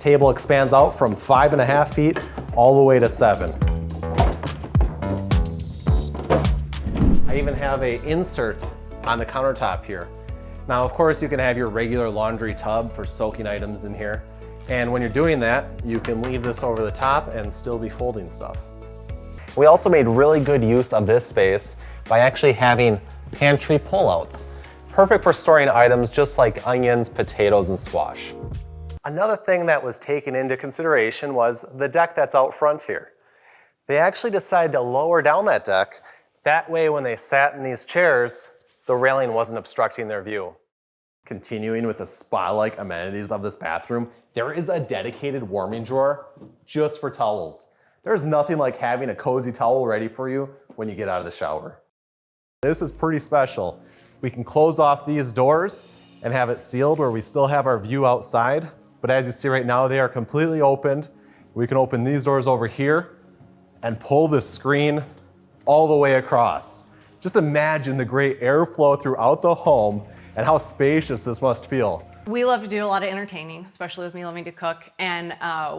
Table expands out from 5.5 feet all the way to 7. I even have an insert on the countertop here. Now, of course, you can have your regular laundry tub for soaking items in here. And when you're doing that, you can leave this over the top and still be folding stuff. We also made really good use of this space by actually having pantry pullouts. Perfect for storing items just like onions, potatoes, and squash. Another thing that was taken into consideration was the deck that's out front here. They actually decided to lower down that deck. That way, when they sat in these chairs, the railing wasn't obstructing their view. Continuing with the spa-like amenities of this bathroom, there is a dedicated warming drawer just for towels. There's nothing like having a cozy towel ready for you when you get out of the shower. This is pretty special. We can close off these doors and have it sealed where we still have our view outside. But as you see right now, they are completely opened. We can open these doors over here and pull the screen all the way across. Just imagine the great airflow throughout the home and how spacious this must feel. We love to do a lot of entertaining, especially with me loving to cook. And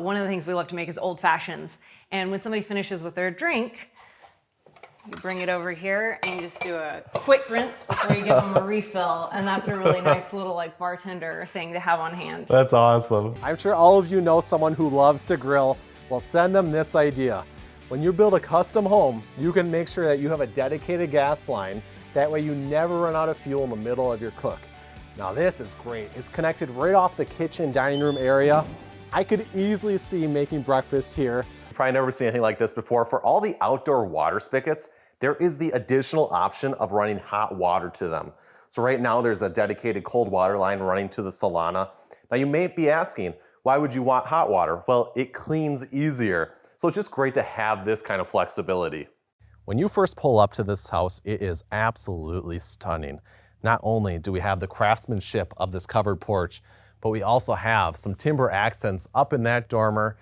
one of the things we love to make is old fashions. And when somebody finishes with their drink, you bring it over here and you just do a quick rinse before you give them a refill. And that's a really nice little like bartender thing to have on hand. That's awesome. I'm sure all of you know someone who loves to grill. Well, send them this idea. When you build a custom home, you can make sure that you have a dedicated gas line. That way you never run out of fuel in the middle of your cook. Now this is great. It's connected right off the kitchen dining room area. I could easily see making breakfast here. You've probably never seen anything like this before. For all the outdoor water spigots, there is the additional option of running hot water to them. So right now there's a dedicated cold water line running to the Solana. Now you may be asking, why would you want hot water? Well, it cleans easier. So it's just great to have this kind of flexibility. When you first pull up to this house, it is absolutely stunning. Not only do we have the craftsmanship of this covered porch, but we also have some timber accents up in that dormer,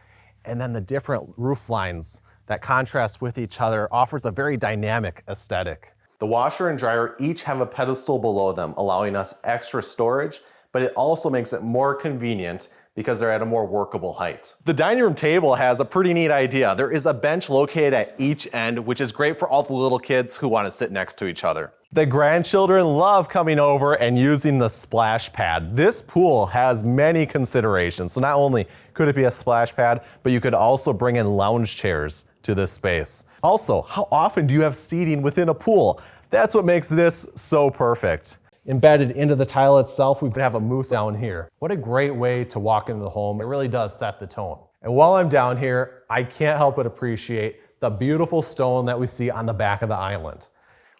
and then the different roof lines that contrast with each other offers a very dynamic aesthetic. The washer and dryer each have a pedestal below them, allowing us extra storage, but it also makes it more convenient because they're at a more workable height. The dining room table has a pretty neat idea. There is a bench located at each end, which is great for all the little kids who want to sit next to each other. The grandchildren love coming over and using the splash pad. This pool has many considerations. So not only could it be a splash pad, but you could also bring in lounge chairs to this space. Also, how often do you have seating within a pool? That's what makes this so perfect. Embedded into the tile itself, we have a moose down here. What a great way to walk into the home. It really does set the tone. And while I'm down here, I can't help but appreciate the beautiful stone that we see on the back of the island.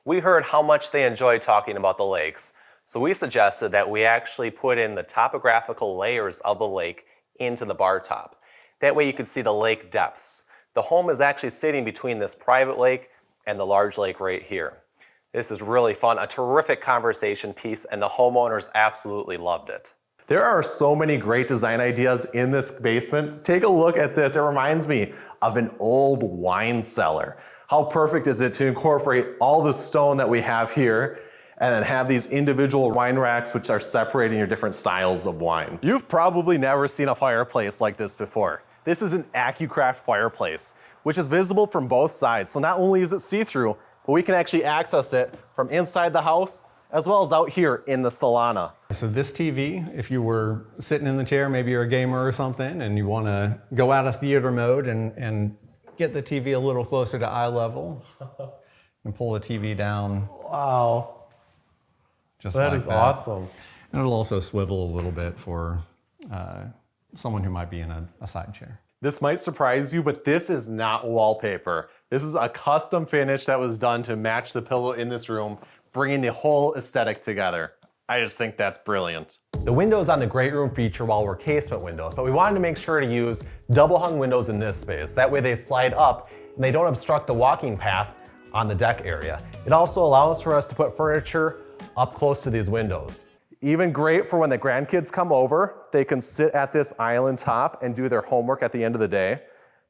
We heard how much they enjoy talking about the lakes, so we suggested that we actually put in the topographical layers of the lake into the bar top. That way you could see the lake depths. The home is actually sitting between this private lake and the large lake right here. This is really fun, a terrific conversation piece, and the homeowners absolutely loved it. There are so many great design ideas in this basement. Take a look at this. It reminds me of an old wine cellar. How perfect is it to incorporate all the stone that we have here and then have these individual wine racks which are separating your different styles of wine. You've probably never seen a fireplace like this before. This is an AccuCraft fireplace, which is visible from both sides. So not only is it see-through, but we can actually access it from inside the house as well as out here in the Solana. So this TV, if you were sitting in the chair, maybe you're a gamer or something, and you want to go out of theater mode and get the TV a little closer to eye level, and pull the TV down. Wow. Just that like is awesome. And it'll also swivel a little bit for someone who might be in a side chair. This might surprise you, but this is not wallpaper. This is a custom finish that was done to match the pillow in this room, bringing the whole aesthetic together. I just think that's brilliant. The windows on the great room feature wall were casement windows, but we wanted to make sure to use double hung windows in this space. That way they slide up and they don't obstruct the walking path on the deck area. It also allows for us to put furniture up close to these windows. Even great for when the grandkids come over, they can sit at this island top and do their homework at the end of the day.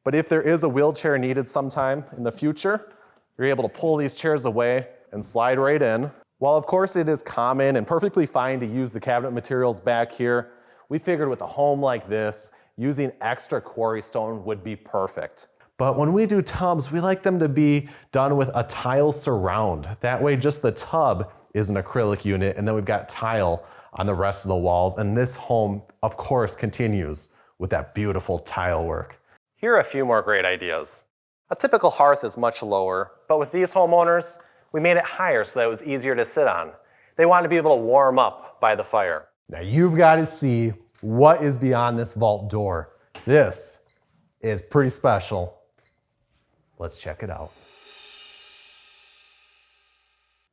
But if there is a wheelchair needed sometime in the future, you're able to pull these chairs away and slide right in. While of course it is common and perfectly fine to use the cabinet materials back here, we figured with a home like this, using extra quarry stone would be perfect. But when we do tubs, we like them to be done with a tile surround. That way just the tub is an acrylic unit, and then we've got tile on the rest of the walls. And this home, of course, continues with that beautiful tile work. Here are a few more great ideas. A typical hearth is much lower, but with these homeowners, we made it higher so that it was easier to sit on. They wanted to be able to warm up by the fire. Now you've got to see what is beyond this vault door. This is pretty special. Let's check it out.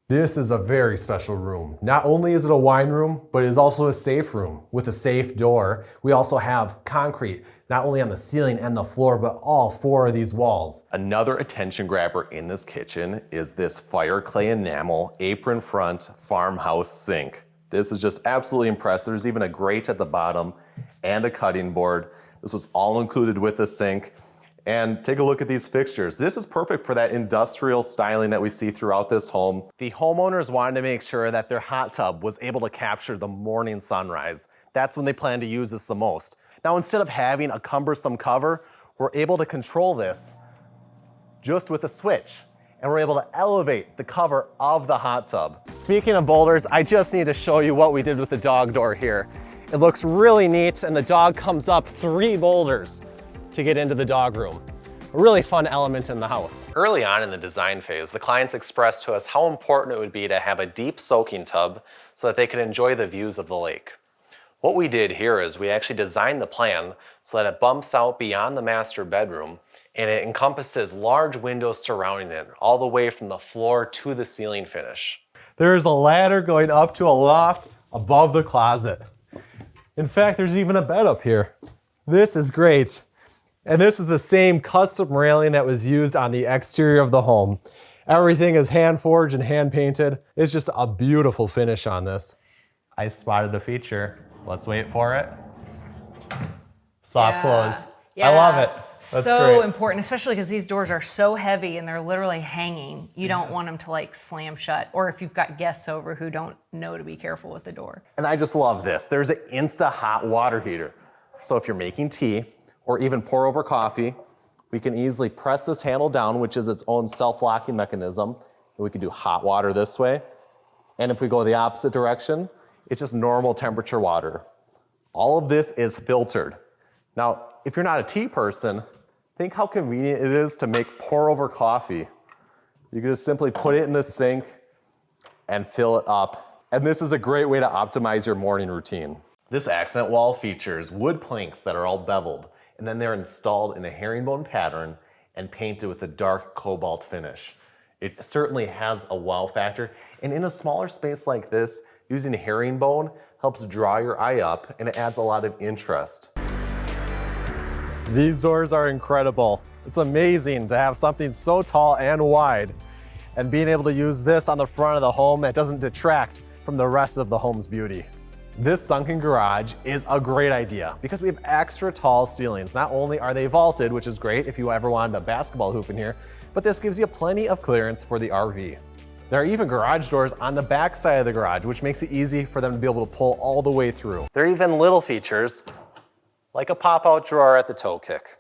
This is a very special room. Not only is it a wine room, but it is also a safe room with a safe door. We also have concrete, not only on the ceiling and the floor, but all 4 of these walls. Another attention grabber in this kitchen is this fire clay enamel apron front farmhouse sink. This is just absolutely impressive. There's even a grate at the bottom and a cutting board. This was all included with the sink. And take a look at these fixtures. This is perfect for that industrial styling that we see throughout this home. The homeowners wanted to make sure that their hot tub was able to capture the morning sunrise. That's when they plan to use this the most. Now, instead of having a cumbersome cover, we're able to control this just with a switch. And we're able to elevate the cover of the hot tub. Speaking of boulders, I just need to show you what we did with the dog door here. It looks really neat, and the dog comes up 3 boulders to get into the dog room. A really fun element in the house. Early on in the design phase, the clients expressed to us how important it would be to have a deep soaking tub so that they could enjoy the views of the lake. What we did here is we actually designed the plan so that it bumps out beyond the master bedroom, and it encompasses large windows surrounding it, all the way from the floor to the ceiling finish. There is a ladder going up to a loft above the closet. In fact, there's even a bed up here. This is great. And this is the same custom railing that was used on the exterior of the home. Everything is hand forged and hand painted. It's just a beautiful finish on this. I spotted a feature. Let's wait for it. Soft close. Yeah. I love it. That's so great. important, especially because these doors are so heavy and they're literally hanging. You don't want them to like slam shut, or if you've got guests over who don't know to be careful with the door. And I just love this. There's an Insta hot water heater. So if you're making tea, or even pour over coffee, we can easily press this handle down, which is its own self-locking mechanism. And we can do hot water this way. And if we go the opposite direction, it's just normal temperature water. All of this is filtered. Now, if you're not a tea person, think how convenient it is to make pour over coffee. You can just simply put it in the sink and fill it up. And this is a great way to optimize your morning routine. This accent wall features wood planks that are all beveled, and then they're installed in a herringbone pattern and painted with a dark cobalt finish. It certainly has a wow factor, and in a smaller space like this, using herringbone helps draw your eye up, and it adds a lot of interest. These doors are incredible. It's amazing to have something so tall and wide, and being able to use this on the front of the home that doesn't detract from the rest of the home's beauty. This sunken garage is a great idea because we have extra tall ceilings. Not only are they vaulted, which is great if you ever wanted a basketball hoop in here, but this gives you plenty of clearance for the RV. There are even garage doors on the back side of the garage, which makes it easy for them to be able to pull all the way through. There are even little features like a pop-out drawer at the toe kick.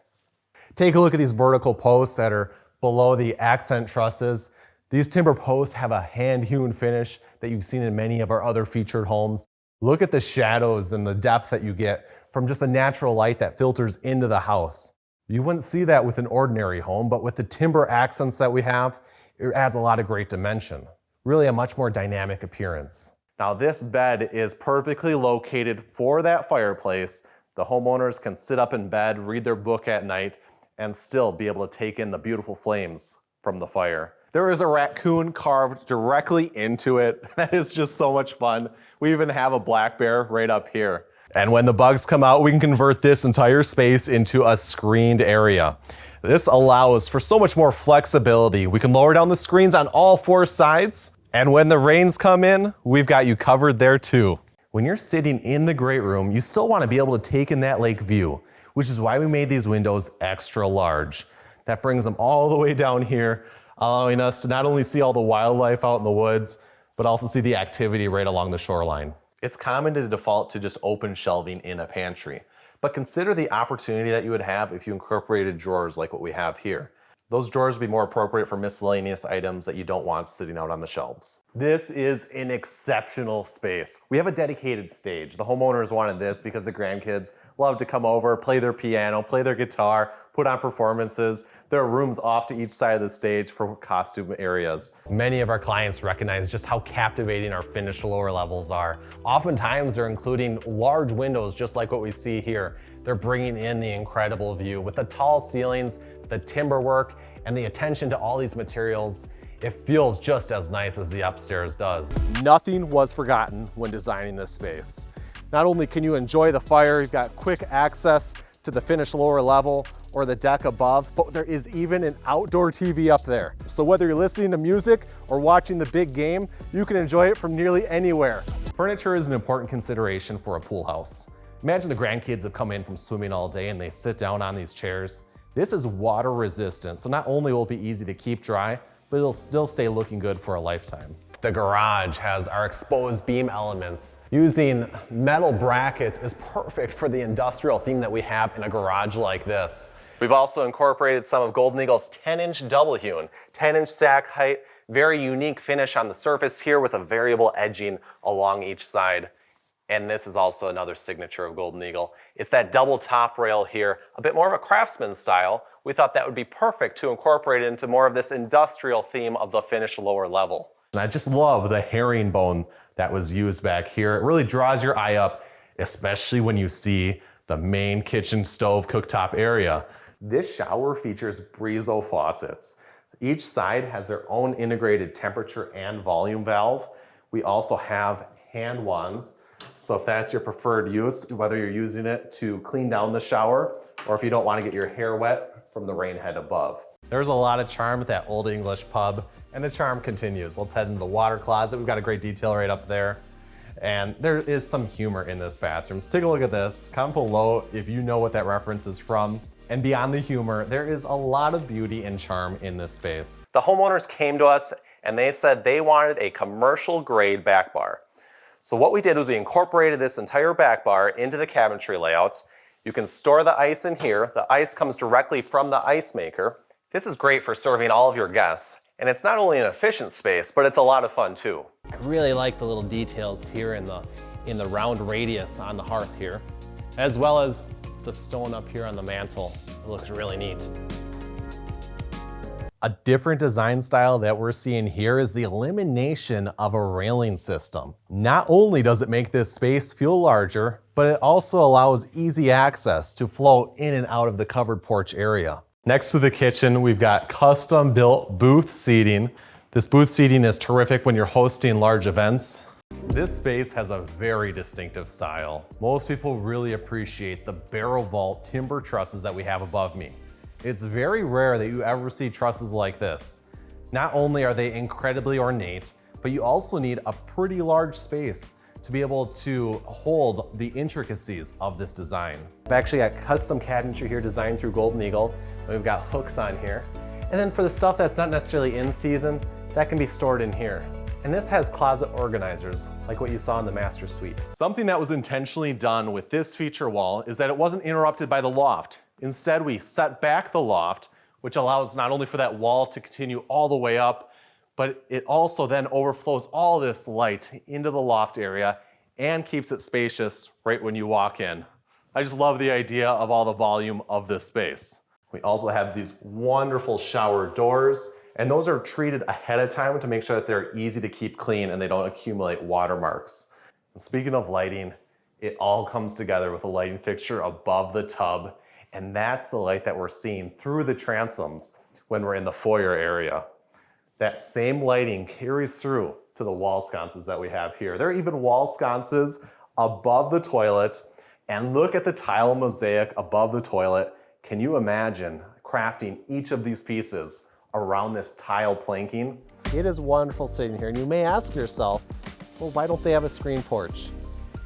Take a look at these vertical posts that are below the accent trusses. These timber posts have a hand-hewn finish that you've seen in many of our other featured homes. Look at the shadows and the depth that you get from just the natural light that filters into the house. You wouldn't see that with an ordinary home, but with the timber accents that we have, it adds a lot of great dimension. Really a much more dynamic appearance. Now this bed is perfectly located for that fireplace. The homeowners can sit up in bed, read their book at night, and still be able to take in the beautiful flames from the fire. There is a raccoon carved directly into it. That is just so much fun. We even have a black bear right up here. And when the bugs come out, we can convert this entire space into a screened area. This allows for so much more flexibility. We can lower down the screens on all 4 sides. And when the rains come in, we've got you covered there too. When you're sitting in the great room, you still want to be able to take in that lake view, which is why we made these windows extra large. That brings them all the way down here, allowing us to not only see all the wildlife out in the woods, but also see the activity right along the shoreline. It's common to default to just open shelving in a pantry, But consider the opportunity that you would have if you incorporated drawers like what we have here. Those drawers would be more appropriate for miscellaneous items that you don't want sitting out on the shelves. This is an exceptional space. We have a dedicated stage. The homeowners wanted this because the grandkids love to come over, play their piano, play their guitar, put on performances. There are rooms off to each side of the stage for costume areas. Many of our clients recognize just how captivating our finished lower levels are. Oftentimes they're including large windows just like what we see here. They're bringing in the incredible view with the tall ceilings, the timber work, and the attention to all these materials. It feels just as nice as the upstairs does. Nothing was forgotten when designing this space. Not only can you enjoy the fire, you've got quick access to the finished lower level or the deck above, but there is even an outdoor TV up there. So whether you're listening to music or watching the big game, you can enjoy it from nearly anywhere. Furniture is an important consideration for a pool house. Imagine the grandkids have come in from swimming all day and they sit down on these chairs. This is water resistant, so not only will it be easy to keep dry, but it'll still stay looking good for a lifetime. The garage has our exposed beam elements. Using metal brackets is perfect for the industrial theme that we have in a garage like this. We've also incorporated some of Golden Eagle's 10-inch double hewn, 10-inch stack height, very unique finish on the surface here with a variable edging along each side. And this is also another signature of Golden Eagle. It's that double top rail here, a bit more of a craftsman style. We thought that would be perfect to incorporate into more of this industrial theme of the finished lower level. And I just love the herringbone that was used back here. It really draws your eye up, especially when you see the main kitchen stove cooktop area. This shower features Brizo faucets. Each side has their own integrated temperature and volume valve. We also have hand wands. So if that's your preferred use, whether you're using it to clean down the shower or if you don't want to get your hair wet from the rain head above. There's a lot of charm at that Old English pub, and the charm continues. Let's head into the water closet. We've got a great detail right up there. And there is some humor in this bathroom. So take a look at this. Comment below if you know what that reference is from. And beyond the humor, there is a lot of beauty and charm in this space. The homeowners came to us and they said they wanted a commercial grade back bar. So what we did was we incorporated this entire back bar into the cabinetry layout. You can store the ice in here. The ice comes directly from the ice maker. This is great for serving all of your guests. And it's not only an efficient space, but it's a lot of fun too. I really like the little details here in the round radius on the hearth here, as well as the stone up here on the mantle. It looks really neat. A different design style that we're seeing here is the elimination of a railing system. Not only does it make this space feel larger, but it also allows easy access to flow in and out of the covered porch area. Next to the kitchen, we've got custom built booth seating. This booth seating is terrific when you're hosting large events. This space has a very distinctive style. Most people really appreciate the barrel vault timber trusses that we have above me. It's very rare that you ever see trusses like this. Not only are they incredibly ornate, but you also need a pretty large space to be able to hold the intricacies of this design. I've actually got custom cabinetry here designed through Golden Eagle. We've got hooks on here. And then for the stuff that's not necessarily in season, that can be stored in here. And this has closet organizers, like what you saw in the master suite. Something that was intentionally done with this feature wall is that it wasn't interrupted by the loft. Instead, we set back the loft, which allows not only for that wall to continue all the way up, but it also then overflows all this light into the loft area and keeps it spacious right when you walk in. I just love the idea of all the volume of this space. We also have these wonderful shower doors, and those are treated ahead of time to make sure that they're easy to keep clean and they don't accumulate watermarks. And speaking of lighting, it all comes together with a lighting fixture above the tub, and that's the light that we're seeing through the transoms when we're in the foyer area. That same lighting carries through to the wall sconces that we have here. There are even wall sconces above the toilet, and look at the tile mosaic above the toilet. Can you imagine crafting each of these pieces around this tile planking? It is wonderful sitting here, and you may ask yourself, well, why don't they have a screen porch?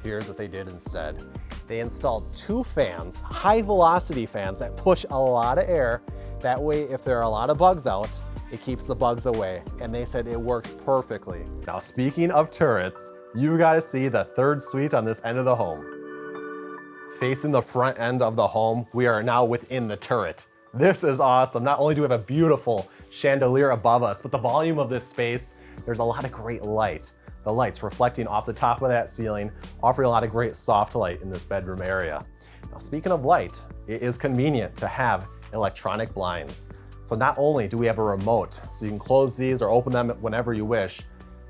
Here's what they did instead. They installed 2 fans, high velocity fans that push a lot of air. That way, if there are a lot of bugs out, it keeps the bugs away, and they said it works perfectly. Now, speaking of turrets, you've got to see the third suite on this end of the home. Facing the front end of the home, we are now within the turret. This is awesome. Not only do we have a beautiful chandelier above us, but the volume of this space, there's a lot of great light. The light's reflecting off the top of that ceiling, offering a lot of great soft light in this bedroom area. Now, speaking of light, it is convenient to have electronic blinds. So not only do we have a remote, so you can close these or open them whenever you wish,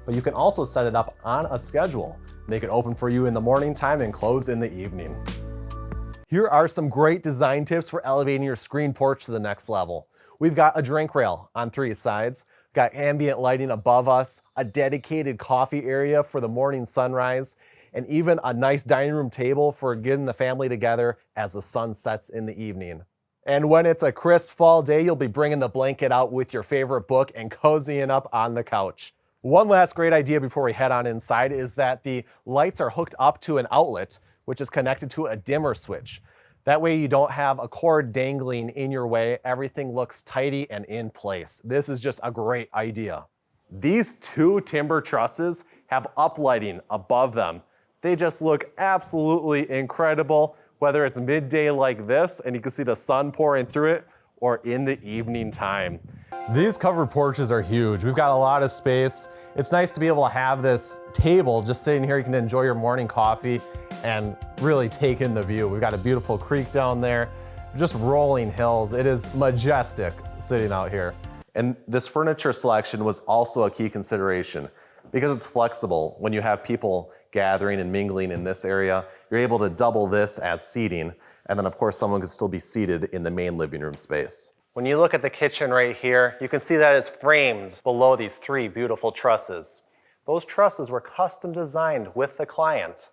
but you can also set it up on a schedule. Make it open for you in the morning time and close in the evening. Here are some great design tips for elevating your screen porch to the next level. We've got a drink rail on 3 sides, got ambient lighting above us, a dedicated coffee area for the morning sunrise, and even a nice dining room table for getting the family together as the sun sets in the evening. And when it's a crisp fall day, you'll be bringing the blanket out with your favorite book and cozying up on the couch. One last great idea before we head on inside is that the lights are hooked up to an outlet, which is connected to a dimmer switch. That way you don't have a cord dangling in your way. Everything looks tidy and in place. This is just a great idea. These 2 timber trusses have uplighting above them. They just look absolutely incredible, whether it's midday like this and you can see the sun pouring through it, or in the evening time. These covered porches are huge. We've got a lot of space. It's nice to be able to have this table just sitting here. You can enjoy your morning coffee and really take in the view. We've got a beautiful creek down there, just rolling hills. It is majestic sitting out here. And this furniture selection was also a key consideration because it's flexible. When you have people gathering and mingling in this area, you're able to double this as seating. And then of course, someone could still be seated in the main living room space. When you look at the kitchen right here, you can see that it's framed below these 3 beautiful trusses. Those trusses were custom designed with the client.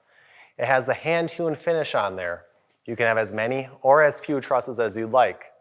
It has the hand-hewn finish on there. You can have as many or as few trusses as you'd like.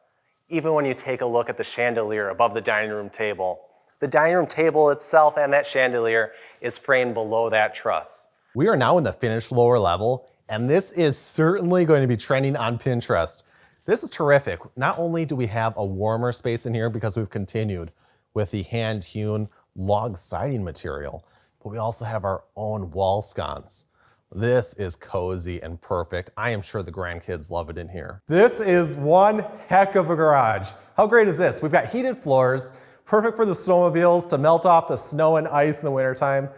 Even when you take a look at the chandelier above the dining room table itself and that chandelier is framed below that truss. We are now in the finished lower level, and this is certainly going to be trending on Pinterest. This is terrific. Not only do we have a warmer space in here because we've continued with the hand-hewn log siding material, but we also have our own wall sconce. This is cozy and perfect. I am sure the grandkids love it in here. This is one heck of a garage. How great is this? We've got heated floors, perfect for the snowmobiles to melt off the snow and ice in the wintertime,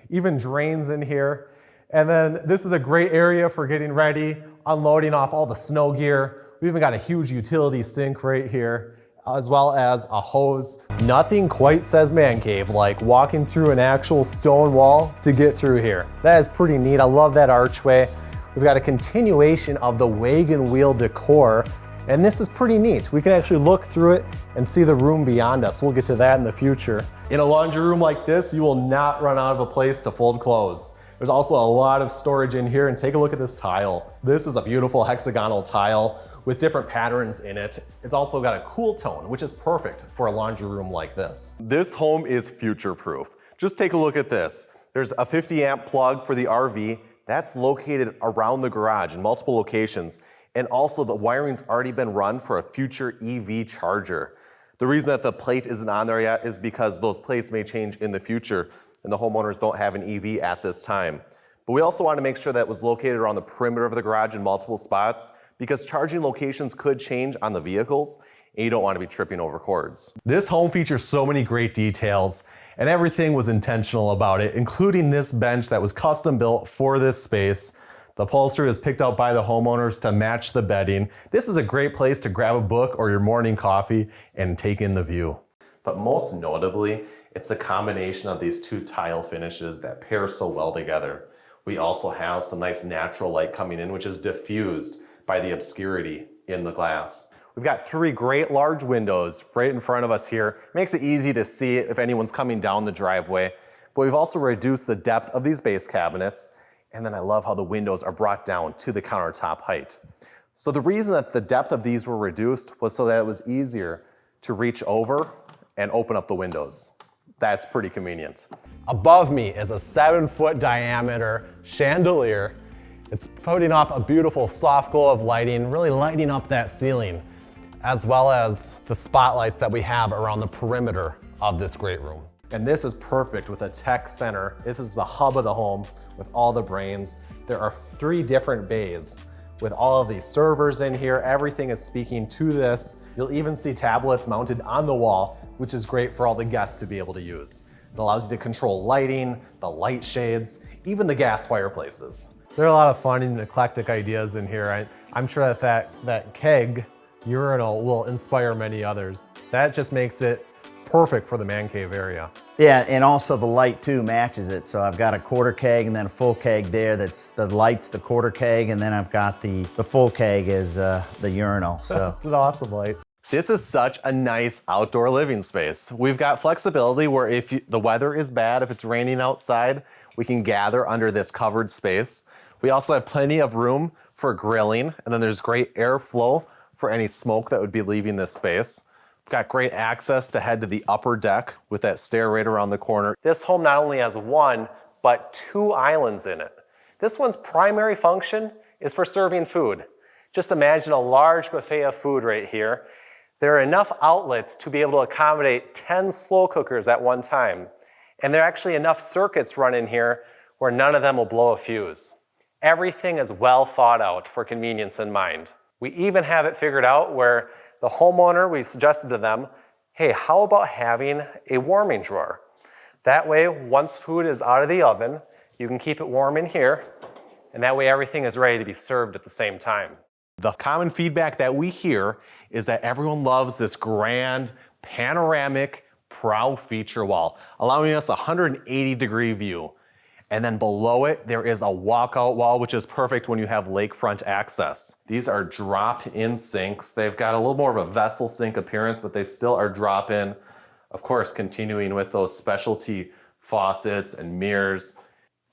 even drains in here. And then this is a great area for getting ready, unloading off all the snow gear. We even got a huge utility sink right here, as well as a hose. Nothing quite says man cave like walking through an actual stone wall to get through here. That is pretty neat. I love that archway. We've got a continuation of the wagon wheel decor, and this is pretty neat. We can actually look through it and see the room beyond us. We'll get to that in the future. In a laundry room like this, you will not run out of a place to fold clothes. There's also a lot of storage in here, and take a look at this tile. This is a beautiful hexagonal tile with different patterns in it. It's also got a cool tone, which is perfect for a laundry room like this. This home is future-proof. Just take a look at this. There's a 50 amp plug for the RV. That's located around the garage in multiple locations. And also the wiring's already been run for a future EV charger. The reason that the plate isn't on there yet is because those plates may change in the future and the homeowners don't have an EV at this time. But we also want to make sure that it was located around the perimeter of the garage in multiple spots because charging locations could change on the vehicles and you don't want to be tripping over cords. This home features so many great details and everything was intentional about it, including this bench that was custom built for this space. The upholstery is picked out by the homeowners to match the bedding. This is a great place to grab a book or your morning coffee and take in the view. But most notably, it's the combination of these 2 tile finishes that pair so well together. We also have some nice natural light coming in, which is diffused by the obscurity in the glass. We've got 3 great large windows right in front of us here. Makes it easy to see if anyone's coming down the driveway. But we've also reduced the depth of these base cabinets. And then I love how the windows are brought down to the countertop height. So the reason that the depth of these were reduced was so that it was easier to reach over and open up the windows. That's pretty convenient. Above me is a 7-foot diameter chandelier. It's putting off a beautiful soft glow of lighting, really lighting up that ceiling, as well as the spotlights that we have around the perimeter of this great room. And this is perfect with a tech center. This is the hub of the home with all the brains. There are 3 different bays with all of these servers in here. Everything is speaking to this. You'll even see tablets mounted on the wall, which is great for all the guests to be able to use. It allows you to control lighting, the light shades, even the gas fireplaces. There are a lot of fun and eclectic ideas in here. I'm sure that keg urinal will inspire many others. That just makes it perfect for the man cave area. Yeah, and also the light too matches it. So I've got a quarter keg and then a full keg there. That's the light's the quarter keg, and then I've got the full keg is the urinal. So that's an awesome light. This is such a nice outdoor living space. We've got flexibility where if the weather is bad, if it's raining outside, we can gather under this covered space. We also have plenty of room for grilling, and then there's great airflow for any smoke that would be leaving this space. We've got great access to head to the upper deck with that stair right around the corner. This home not only has one, but 2 islands in it. This one's primary function is for serving food. Just imagine a large buffet of food right here. There are enough outlets to be able to accommodate 10 slow cookers at one time. And there are actually enough circuits run in here where none of them will blow a fuse. Everything is well thought out for convenience in mind. We even have it figured out where the homeowner, we suggested to them, hey, how about having a warming drawer? That way, once food is out of the oven, you can keep it warm in here, and that way everything is ready to be served at the same time. The common feedback that we hear is that everyone loves this grand, panoramic, prow feature wall, allowing us a 180-degree view. And then below it, there is a walkout wall, which is perfect when you have lakefront access. These are drop-in sinks. They've got a little more of a vessel sink appearance, but they still are drop-in. Of course, continuing with those specialty faucets and mirrors.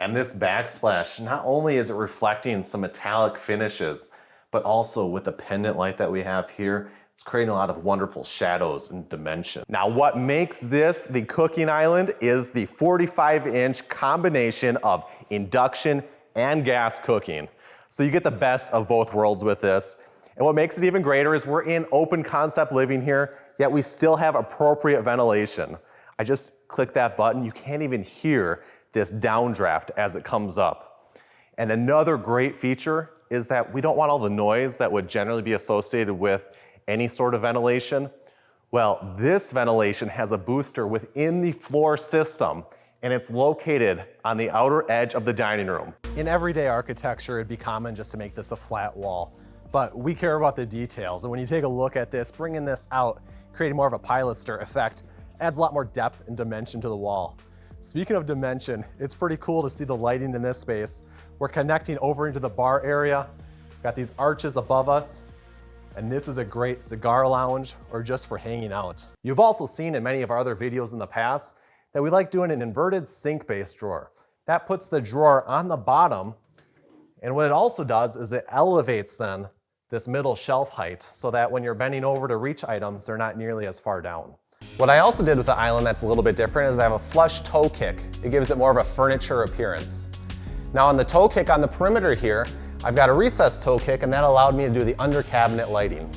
And this backsplash, not only is it reflecting some metallic finishes, but also with the pendant light that we have here, it's creating a lot of wonderful shadows and dimension. Now, what makes this the cooking island is the 45-inch combination of induction and gas cooking. So you get the best of both worlds with this. And what makes it even greater is we're in open concept living here, yet we still have appropriate ventilation. I just click that button, you can't even hear this downdraft as it comes up. And another great feature is that we don't want all the noise that would generally be associated with any sort of ventilation. Well, this ventilation has a booster within the floor system, and it's located on the outer edge of the dining room. In everyday architecture, it'd be common just to make this a flat wall, but we care about the details. And when you take a look at this, bringing this out, creating more of a pilaster effect, adds a lot more depth and dimension to the wall. Speaking of dimension, it's pretty cool to see the lighting in this space. We're connecting over into the bar area. We've got these arches above us, and this is a great cigar lounge or just for hanging out. You've also seen in many of our other videos in the past that we like doing an inverted sink-based drawer. That puts the drawer on the bottom, and what it also does is it elevates then this middle shelf height so that when you're bending over to reach items, they're not nearly as far down. What I also did with the island that's a little bit different is I have a flush toe kick. It gives it more of a furniture appearance. Now on the toe kick on the perimeter here, I've got a recessed toe kick, and that allowed me to do the under cabinet lighting.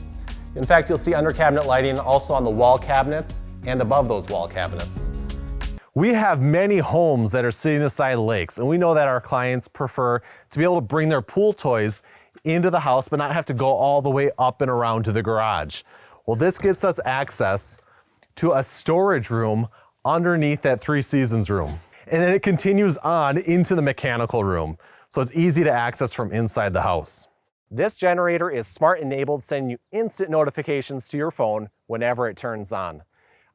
In fact, you'll see under cabinet lighting also on the wall cabinets and above those wall cabinets. We have many homes that are sitting beside lakes, and we know that our clients prefer to be able to bring their pool toys into the house but not have to go all the way up and around to the garage. Well, this gets us access to a storage room underneath that Three Seasons room. And then it continues on into the mechanical room, so it's easy to access from inside the house. This generator is smart enabled, sending you instant notifications to your phone whenever it turns on.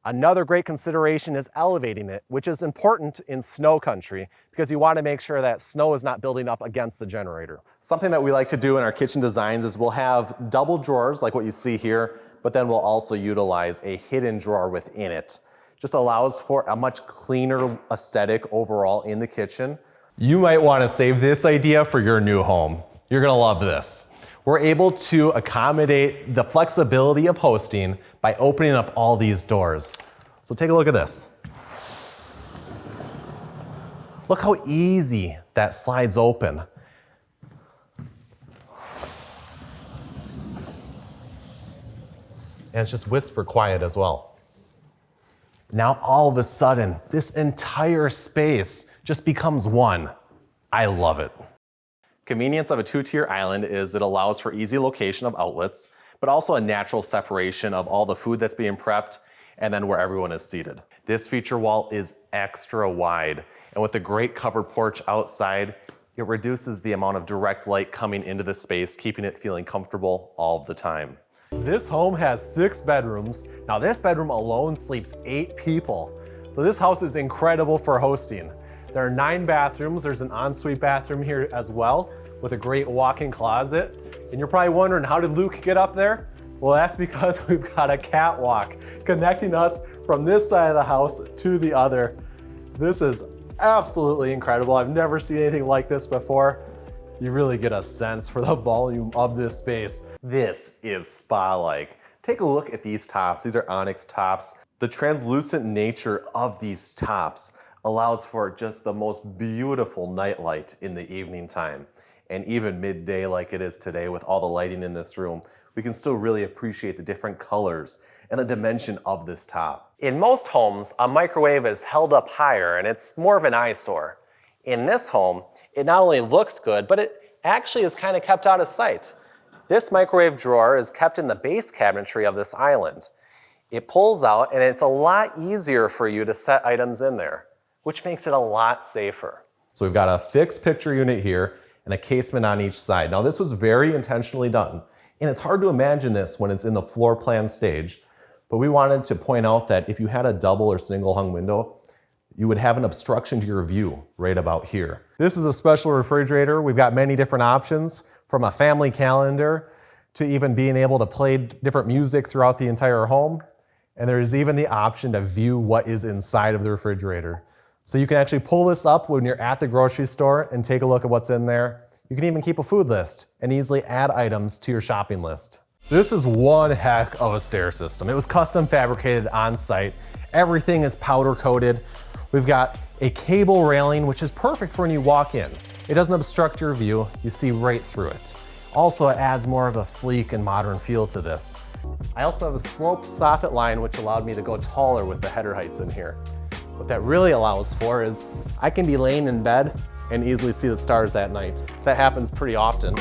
Another great consideration is elevating it, which is important in snow country because you want to make sure that snow is not building up against the generator. Something that we like to do in our kitchen designs is we'll have double drawers like what you see here, but then we'll also utilize a hidden drawer within it. Just allows for a much cleaner aesthetic overall in the kitchen. You might want to save this idea for your new home. You're gonna love this. We're able to accommodate the flexibility of hosting by opening up all these doors. So take a look at this. Look how easy that slides open. And it's just whisper quiet as well. Now all of a sudden, this entire space just becomes one. I love it. Convenience of a two-tier island is it allows for easy location of outlets, but also a natural separation of all the food that's being prepped and then where everyone is seated. This feature wall is extra wide, and with the great covered porch outside, it reduces the amount of direct light coming into the space, keeping it feeling comfortable all the time. This home has 6 bedrooms. Now this bedroom alone sleeps 8 people. So this house is incredible for hosting. There are 9 bathrooms. There's an ensuite bathroom here as well with a great walk-in closet. And you're probably wondering, how did Luke get up there? Well, that's because we've got a catwalk connecting us from this side of the house to the other. This is absolutely incredible. I've never seen anything like this before. You really get a sense for the volume of this space. This is spa-like. Take a look at these tops. These are onyx tops. The translucent nature of these tops allows for just the most beautiful nightlight in the evening time. And even midday like it is today with all the lighting in this room, we can still really appreciate the different colors and the dimension of this top. In most homes, a microwave is held up higher and it's more of an eyesore. In this home, it not only looks good, but it actually is kind of kept out of sight. This microwave drawer is kept in the base cabinetry of this island. It pulls out and it's a lot easier for you to set items in there, which makes it a lot safer. So we've got a fixed picture unit here and a casement on each side. Now this was very intentionally done, and it's hard to imagine this when it's in the floor plan stage, but we wanted to point out that if you had a double or single hung window, you would have an obstruction to your view right about here. This is a special refrigerator. We've got many different options, from a family calendar to even being able to play different music throughout the entire home. And there's even the option to view what is inside of the refrigerator. So you can actually pull this up when you're at the grocery store and take a look at what's in there. You can even keep a food list and easily add items to your shopping list. This is one heck of a stair system. It was custom fabricated on site. Everything is powder coated. We've got a cable railing, which is perfect for when you walk in. It doesn't obstruct your view. You see right through it. Also, it adds more of a sleek and modern feel to this. I also have a sloped soffit line, which allowed me to go taller with the header heights in here. What that really allows for is I can be laying in bed and easily see the stars at night. That happens pretty often.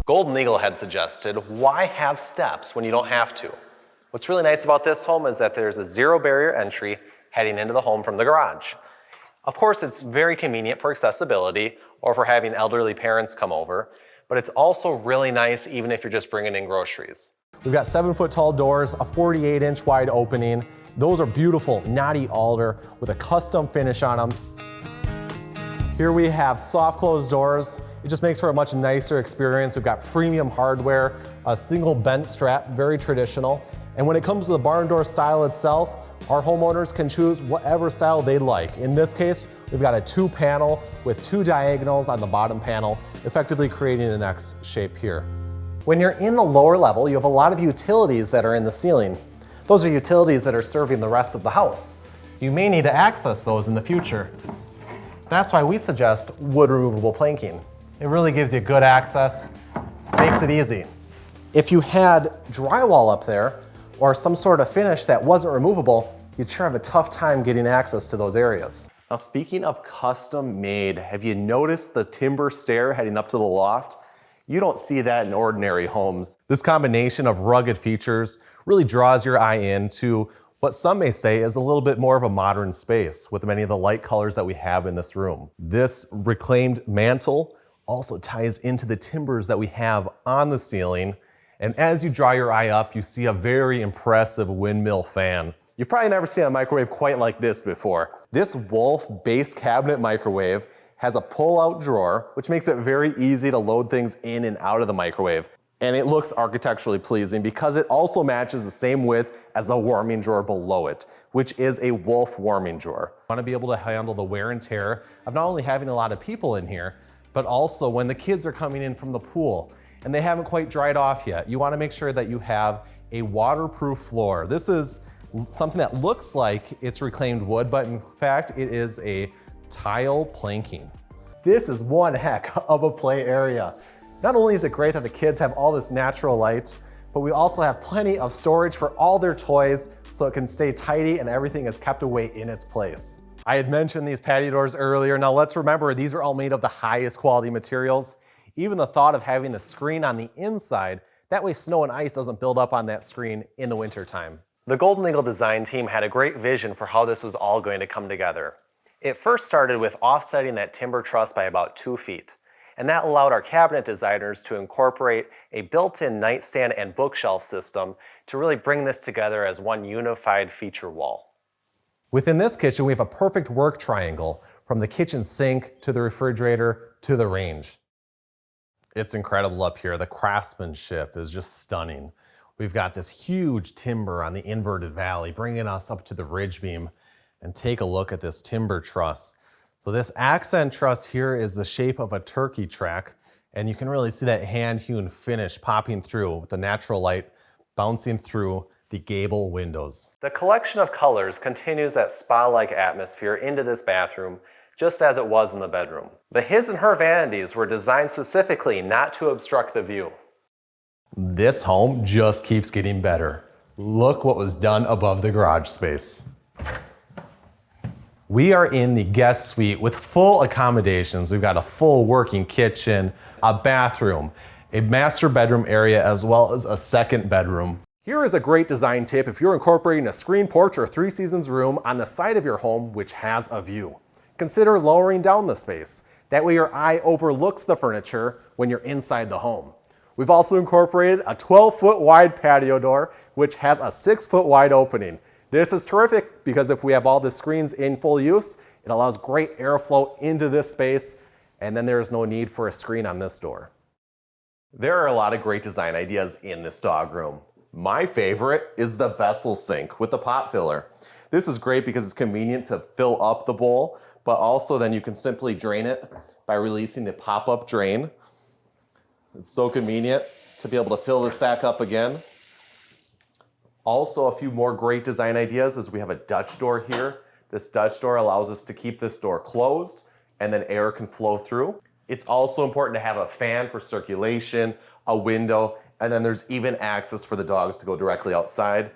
Golden Eagle had suggested, why have steps when you don't have to? What's really nice about this home is that there's a 0 barrier entry heading into the home from the garage. Of course, it's very convenient for accessibility or for having elderly parents come over, but it's also really nice even if you're just bringing in groceries. We've got 7-foot tall doors, a 48-inch wide opening. Those are beautiful knotty alder with a custom finish on them. Here we have soft closed doors. It just makes for a much nicer experience. We've got premium hardware, a single bent strap, very traditional. And when it comes to the barn door style itself, our homeowners can choose whatever style they'd like. In this case, we've got a 2-panel with 2 diagonals on the bottom panel, effectively creating an X shape here. When you're in the lower level, you have a lot of utilities that are in the ceiling. Those are utilities that are serving the rest of the house. You may need to access those in the future. That's why we suggest wood removable planking. It really gives you good access, makes it easy. If you had drywall up there or some sort of finish that wasn't removable, you'd sure have a tough time getting access to those areas. Now, speaking of custom made, have you noticed the timber stair heading up to the loft? You don't see that in ordinary homes. This combination of rugged features really draws your eye in to what some may say is a little bit more of a modern space with many of the light colors that we have in this room. This reclaimed mantle also ties into the timbers that we have on the ceiling. And as you draw your eye up, you see a very impressive windmill fan. You've probably never seen a microwave quite like this before. This Wolf base cabinet microwave has a pull-out drawer, which makes it very easy to load things in and out of the microwave. And it looks architecturally pleasing because it also matches the same width as the warming drawer below it, which is a Wolf warming drawer. You want to be able to handle the wear and tear of not only having a lot of people in here, but also when the kids are coming in from the pool and they haven't quite dried off yet. You want to make sure that you have a waterproof floor. This is something that looks like it's reclaimed wood, but in fact, it is a tile planking. This is one heck of a play area. Not only is it great that the kids have all this natural light, but we also have plenty of storage for all their toys so it can stay tidy and everything is kept away in its place. I had mentioned these patio doors earlier. Now let's remember, these are all made of the highest quality materials. Even the thought of having the screen on the inside, that way snow and ice doesn't build up on that screen in the wintertime. The Golden Eagle design team had a great vision for how this was all going to come together. It first started with offsetting that timber truss by about 2 feet, and that allowed our cabinet designers to incorporate a built-in nightstand and bookshelf system to really bring this together as one unified feature wall. Within this kitchen, we have a perfect work triangle from the kitchen sink to the refrigerator to the range. It's incredible up here. The craftsmanship is just stunning. We've got this huge timber on the inverted valley, bringing us up to the ridge beam. And take a look at this timber truss. So this accent truss here is the shape of a turkey track, and you can really see that hand-hewn finish popping through with the natural light bouncing through the gable windows. The collection of colors continues that spa-like atmosphere into this bathroom, just as it was in the bedroom. The his and her vanities were designed specifically not to obstruct the view. This home just keeps getting better. Look what was done above the garage space. We are in the guest suite with full accommodations. We've got a full working kitchen, a bathroom, a master bedroom area, as well as a second bedroom. Here is a great design tip if you're incorporating a screen porch or 3 seasons room on the side of your home which has a view. Consider lowering down the space. That way your eye overlooks the furniture when you're inside the home. We've also incorporated a 12-foot wide patio door which has a 6-foot wide opening. This is terrific because if we have all the screens in full use, it allows great airflow into this space, and then there is no need for a screen on this door. There are a lot of great design ideas in this dog room. My favorite is the vessel sink with the pot filler. This is great because it's convenient to fill up the bowl, but also then you can simply drain it by releasing the pop-up drain. It's so convenient to be able to fill this back up again. Also, a few more great design ideas is we have a Dutch door here. This Dutch door allows us to keep this door closed and then air can flow through. It's also important to have a fan for circulation, a window, and then there's even access for the dogs to go directly outside.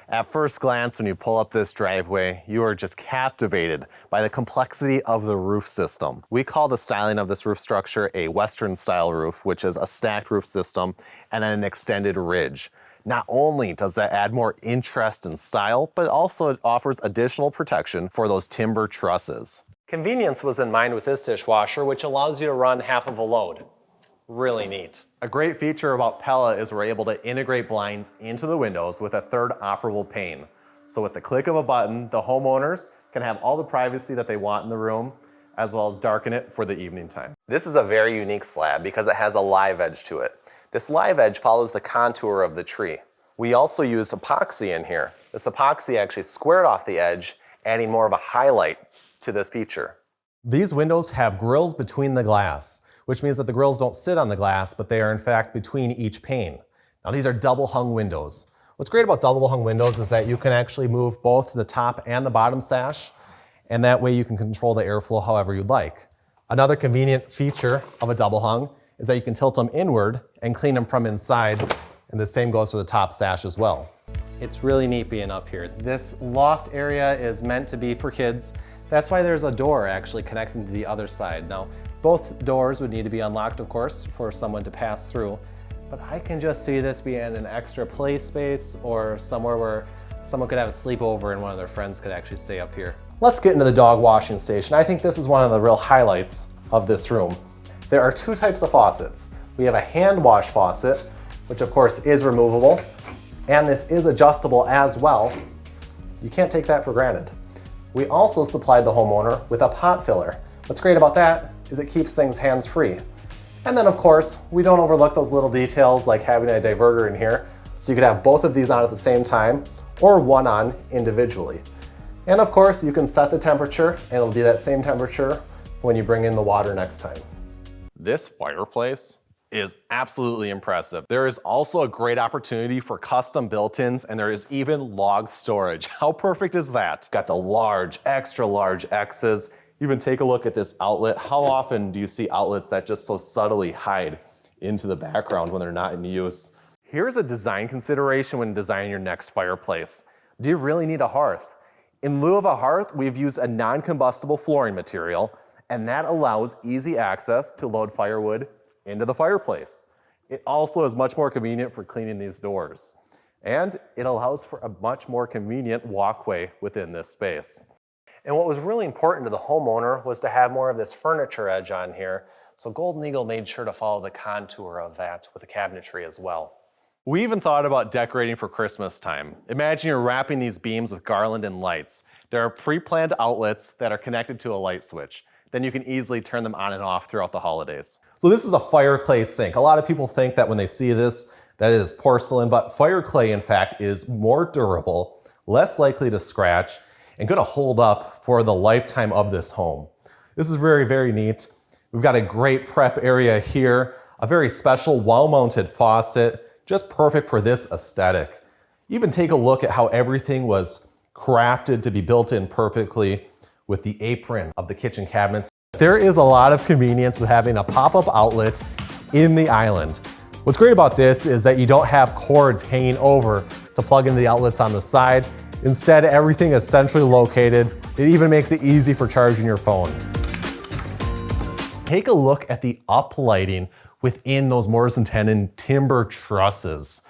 At first glance, when you pull up this driveway, you are just captivated by the complexity of the roof system. We call the styling of this roof structure a Western style roof, which is a stacked roof system and then an extended ridge. Not only does that add more interest and style, but also it offers additional protection for those timber trusses. Convenience was in mind with this dishwasher, which allows you to run half of a load. Really neat. A great feature about Pella is we're able to integrate blinds into the windows with a third operable pane. So with the click of a button, the homeowners can have all the privacy that they want in the room, as well as darken it for the evening time. This is a very unique slab because it has a live edge to it. This live edge follows the contour of the tree. We also use epoxy in here. This epoxy actually squared off the edge, adding more of a highlight to this feature. These windows have grills between the glass, which means that the grills don't sit on the glass, but they are in fact between each pane. Now these are double hung windows. What's great about double hung windows is that you can actually move both the top and the bottom sash, and that way you can control the airflow however you'd like. Another convenient feature of a double hung is that you can tilt them inward and clean them from inside, and the same goes for the top sash as well. It's really neat being up here. This loft area is meant to be for kids. That's why there's a door actually connecting to the other side. Now, both doors would need to be unlocked, of course, for someone to pass through, but I can just see this being an extra play space or somewhere where someone could have a sleepover and one of their friends could actually stay up here. Let's get into the dog washing station. I think this is one of the real highlights of this room. There are 2 types of faucets. We have a hand wash faucet, which of course is removable, and this is adjustable as well. You can't take that for granted. We also supplied the homeowner with a pot filler. What's great about that is it keeps things hands-free. And then of course, we don't overlook those little details like having a diverter in here, so you could have both of these on at the same time or one on individually. And of course, you can set the temperature and it'll be that same temperature when you bring in the water next time. This fireplace is absolutely impressive. There is also a great opportunity for custom built-ins, and there is even log storage. How perfect is that? Got the large, extra large X's. Even take a look at this outlet. How often do you see outlets that just so subtly hide into the background when they're not in use? Here's a design consideration when designing your next fireplace. Do you really need a hearth? In lieu of a hearth, we've used a non-combustible flooring material, and that allows easy access to load firewood into the fireplace. It also is much more convenient for cleaning these doors. And it allows for a much more convenient walkway within this space. And what was really important to the homeowner was to have more of this furniture edge on here, so Golden Eagle made sure to follow the contour of that with the cabinetry as well. We even thought about decorating for Christmas time. Imagine you're wrapping these beams with garland and lights. There are pre-planned outlets that are connected to a light switch. Then you can easily turn them on and off throughout the holidays. So this is a fire clay sink. A lot of people think that when they see this, that it is porcelain, but fire clay, in fact, is more durable, less likely to scratch, and gonna hold up for the lifetime of this home. This is very, very neat. We've got a great prep area here, a very special wall-mounted faucet, just perfect for this aesthetic. Even take a look at how everything was crafted to be built in perfectly with the apron of the kitchen cabinets. There is a lot of convenience with having a pop-up outlet in the island. What's great about this is that you don't have cords hanging over to plug into the outlets on the side. Instead, everything is centrally located. It even makes it easy for charging your phone. Take a look at the uplighting within those mortise and tenon timber trusses.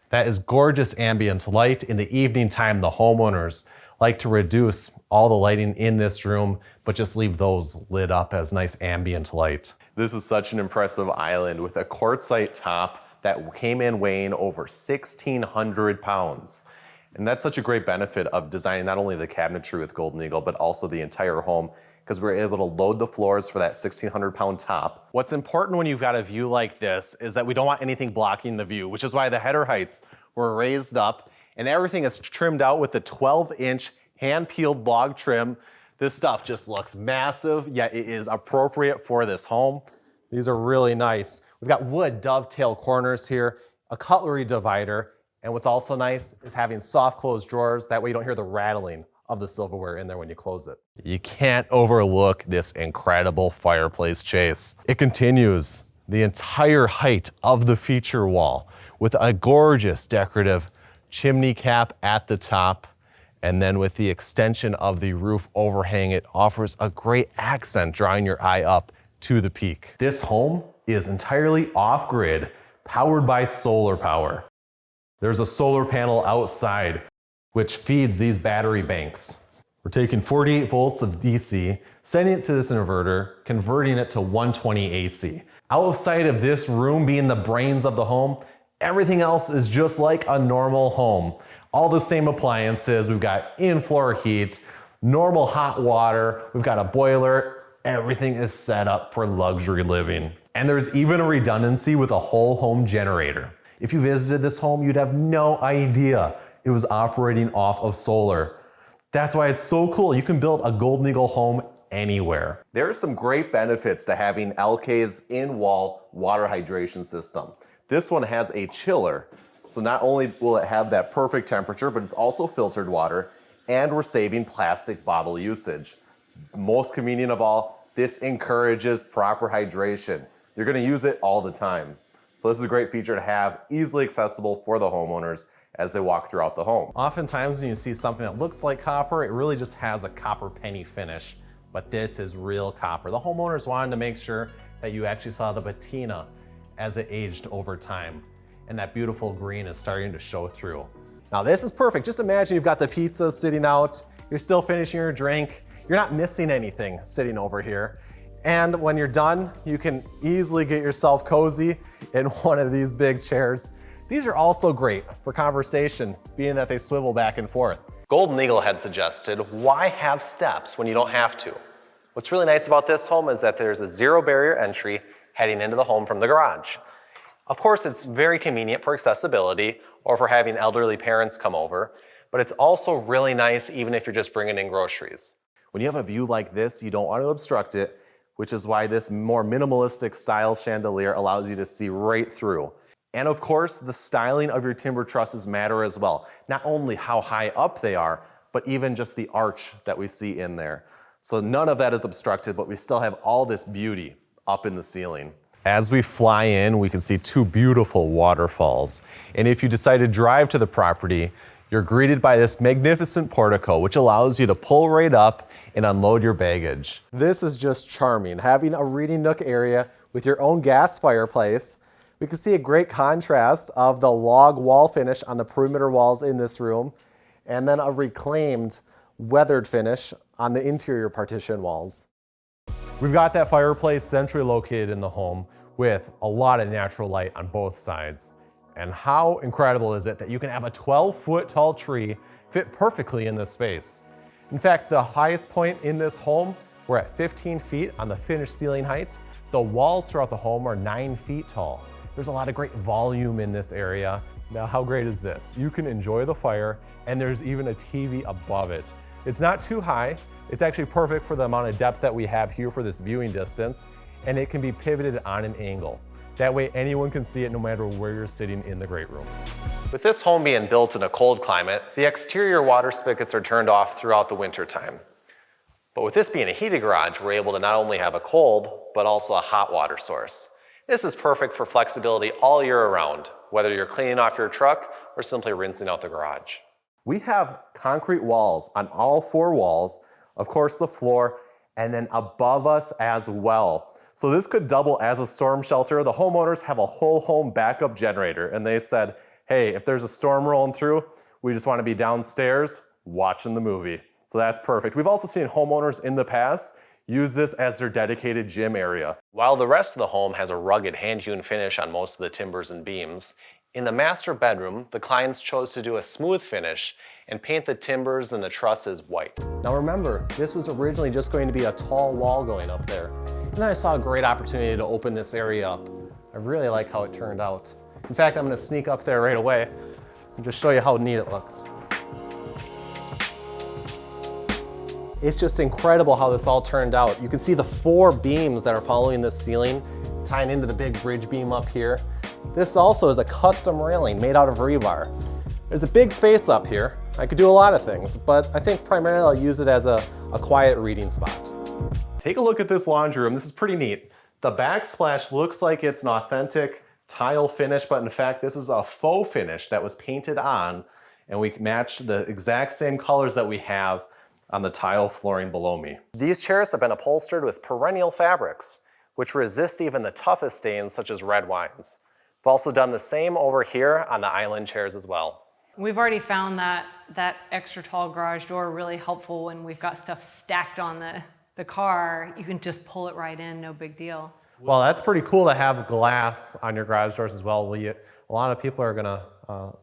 That is gorgeous ambient light. In the evening time, the homeowners like to reduce all the lighting in this room, but just leave those lit up as nice ambient light. This is such an impressive island with a quartzite top that came in weighing over 1,600 pounds. And that's such a great benefit of designing not only the cabinetry with Golden Eagle, but also the entire home, because we're able to load the floors for that 1,600 pound top. What's important when you've got a view like this is that we don't want anything blocking the view, which is why the header heights were raised up and everything is trimmed out with the 12-inch hand-peeled log trim. This stuff just looks massive, yet it is appropriate for this home. These are really nice. We've got wood dovetail corners here, a cutlery divider, and what's also nice is having soft closed drawers. That way you don't hear the rattling of the silverware in there when you close it. You can't overlook this incredible fireplace chase. It continues the entire height of the feature wall with a gorgeous decorative chimney cap at the top. And then with the extension of the roof overhang, it offers a great accent, drawing your eye up to the peak. This home is entirely off-grid, powered by solar power. There's a solar panel outside which feeds these battery banks. We're taking 48 volts of DC, sending it to this inverter, converting it to 120 AC. Outside of this room being the brains of the home, everything else is just like a normal home. All the same appliances. We've got in-floor heat, normal hot water, we've got a boiler. Everything is set up for luxury living. And there's even a redundancy with a whole home generator. If you visited this home, you'd have no idea it was operating off of solar. That's why it's so cool. You can build a Golden Eagle home anywhere. There are some great benefits to having LK's in-wall water hydration system. This one has a chiller. So not only will it have that perfect temperature, but it's also filtered water, and we're saving plastic bottle usage. Most convenient of all, this encourages proper hydration. You're gonna use it all the time. So this is a great feature to have, easily accessible for the homeowners as they walk throughout the home. Oftentimes when you see something that looks like copper, it really just has a copper penny finish, but this is real copper. The homeowners wanted to make sure that you actually saw the patina as it aged over time, and that beautiful green is starting to show through. Now this is perfect. Just imagine you've got the pizza sitting out, you're still finishing your drink, you're not missing anything sitting over here. And when you're done, you can easily get yourself cozy in one of these big chairs. These are also great for conversation, being that they swivel back and forth. Golden Eagle had suggested, why have steps when you don't have to? What's really nice about this home is that there's a zero barrier entry heading into the home from the garage. Of course, it's very convenient for accessibility or for having elderly parents come over, but it's also really nice even if you're just bringing in groceries. When you have a view like this, you don't want to obstruct it, which is why this more minimalistic style chandelier allows you to see right through. And of course, the styling of your timber trusses matter as well. Not only how high up they are, but even just the arch that we see in there. So none of that is obstructed, but we still have all this beauty up in the ceiling. As we fly in, we can see two beautiful waterfalls. And if you decide to drive to the property, you're greeted by this magnificent portico, which allows you to pull right up and unload your baggage. This is just charming, having a reading nook area with your own gas fireplace. We can see a great contrast of the log wall finish on the perimeter walls in this room, and then a reclaimed weathered finish on the interior partition walls. We've got that fireplace centrally located in the home with a lot of natural light on both sides. And how incredible is it that you can have a 12-foot tall tree fit perfectly in this space? In fact, the highest point in this home, we're at 15 feet on the finished ceiling height. The walls throughout the home are 9 feet tall. There's a lot of great volume in this area. Now, how great is this? You can enjoy the fire, and there's even a TV above it. It's not too high. It's actually perfect for the amount of depth that we have here for this viewing distance, and it can be pivoted on an angle. That way anyone can see it no matter where you're sitting in the great room. With this home being built in a cold climate, the exterior water spigots are turned off throughout the winter time. But with this being a heated garage, we're able to not only have a cold, but also a hot water source. This is perfect for flexibility all year around, whether you're cleaning off your truck or simply rinsing out the garage. We have concrete walls on all 4 walls, of course the floor, and then above us as well. So this could double as a storm shelter. The homeowners have a whole home backup generator, and they said, hey, if there's a storm rolling through, we just want to be downstairs watching the movie. So that's perfect. We've also seen homeowners in the past use this as their dedicated gym area. While the rest of the home has a rugged hand-hewn finish on most of the timbers and beams, in the master bedroom, the clients chose to do a smooth finish and paint the timbers and the trusses white. Now remember, this was originally just going to be a tall wall going up there. And then I saw a great opportunity to open this area up. I really like how it turned out. In fact, I'm gonna sneak up there right away and just show you how neat it looks. It's just incredible how this all turned out. You can see the 4 beams that are following this ceiling, tying into the big bridge beam up here. This also is a custom railing made out of rebar. There's a big space up here. I could do a lot of things, but I think primarily I'll use it as a quiet reading spot. Take a look at this laundry room. This is pretty neat. The backsplash looks like it's an authentic tile finish, but in fact, this is a faux finish that was painted on, and we matched the exact same colors that we have on the tile flooring below me. These chairs have been upholstered with perennial fabrics, which resist even the toughest stains such as red wines. We've also done the same over here on the island chairs as well. We've already found that extra tall garage door really helpful when we've got stuff stacked on the car. You can just pull it right in, no big deal. Well, that's pretty cool to have glass on your garage doors as well. A lot of people are gonna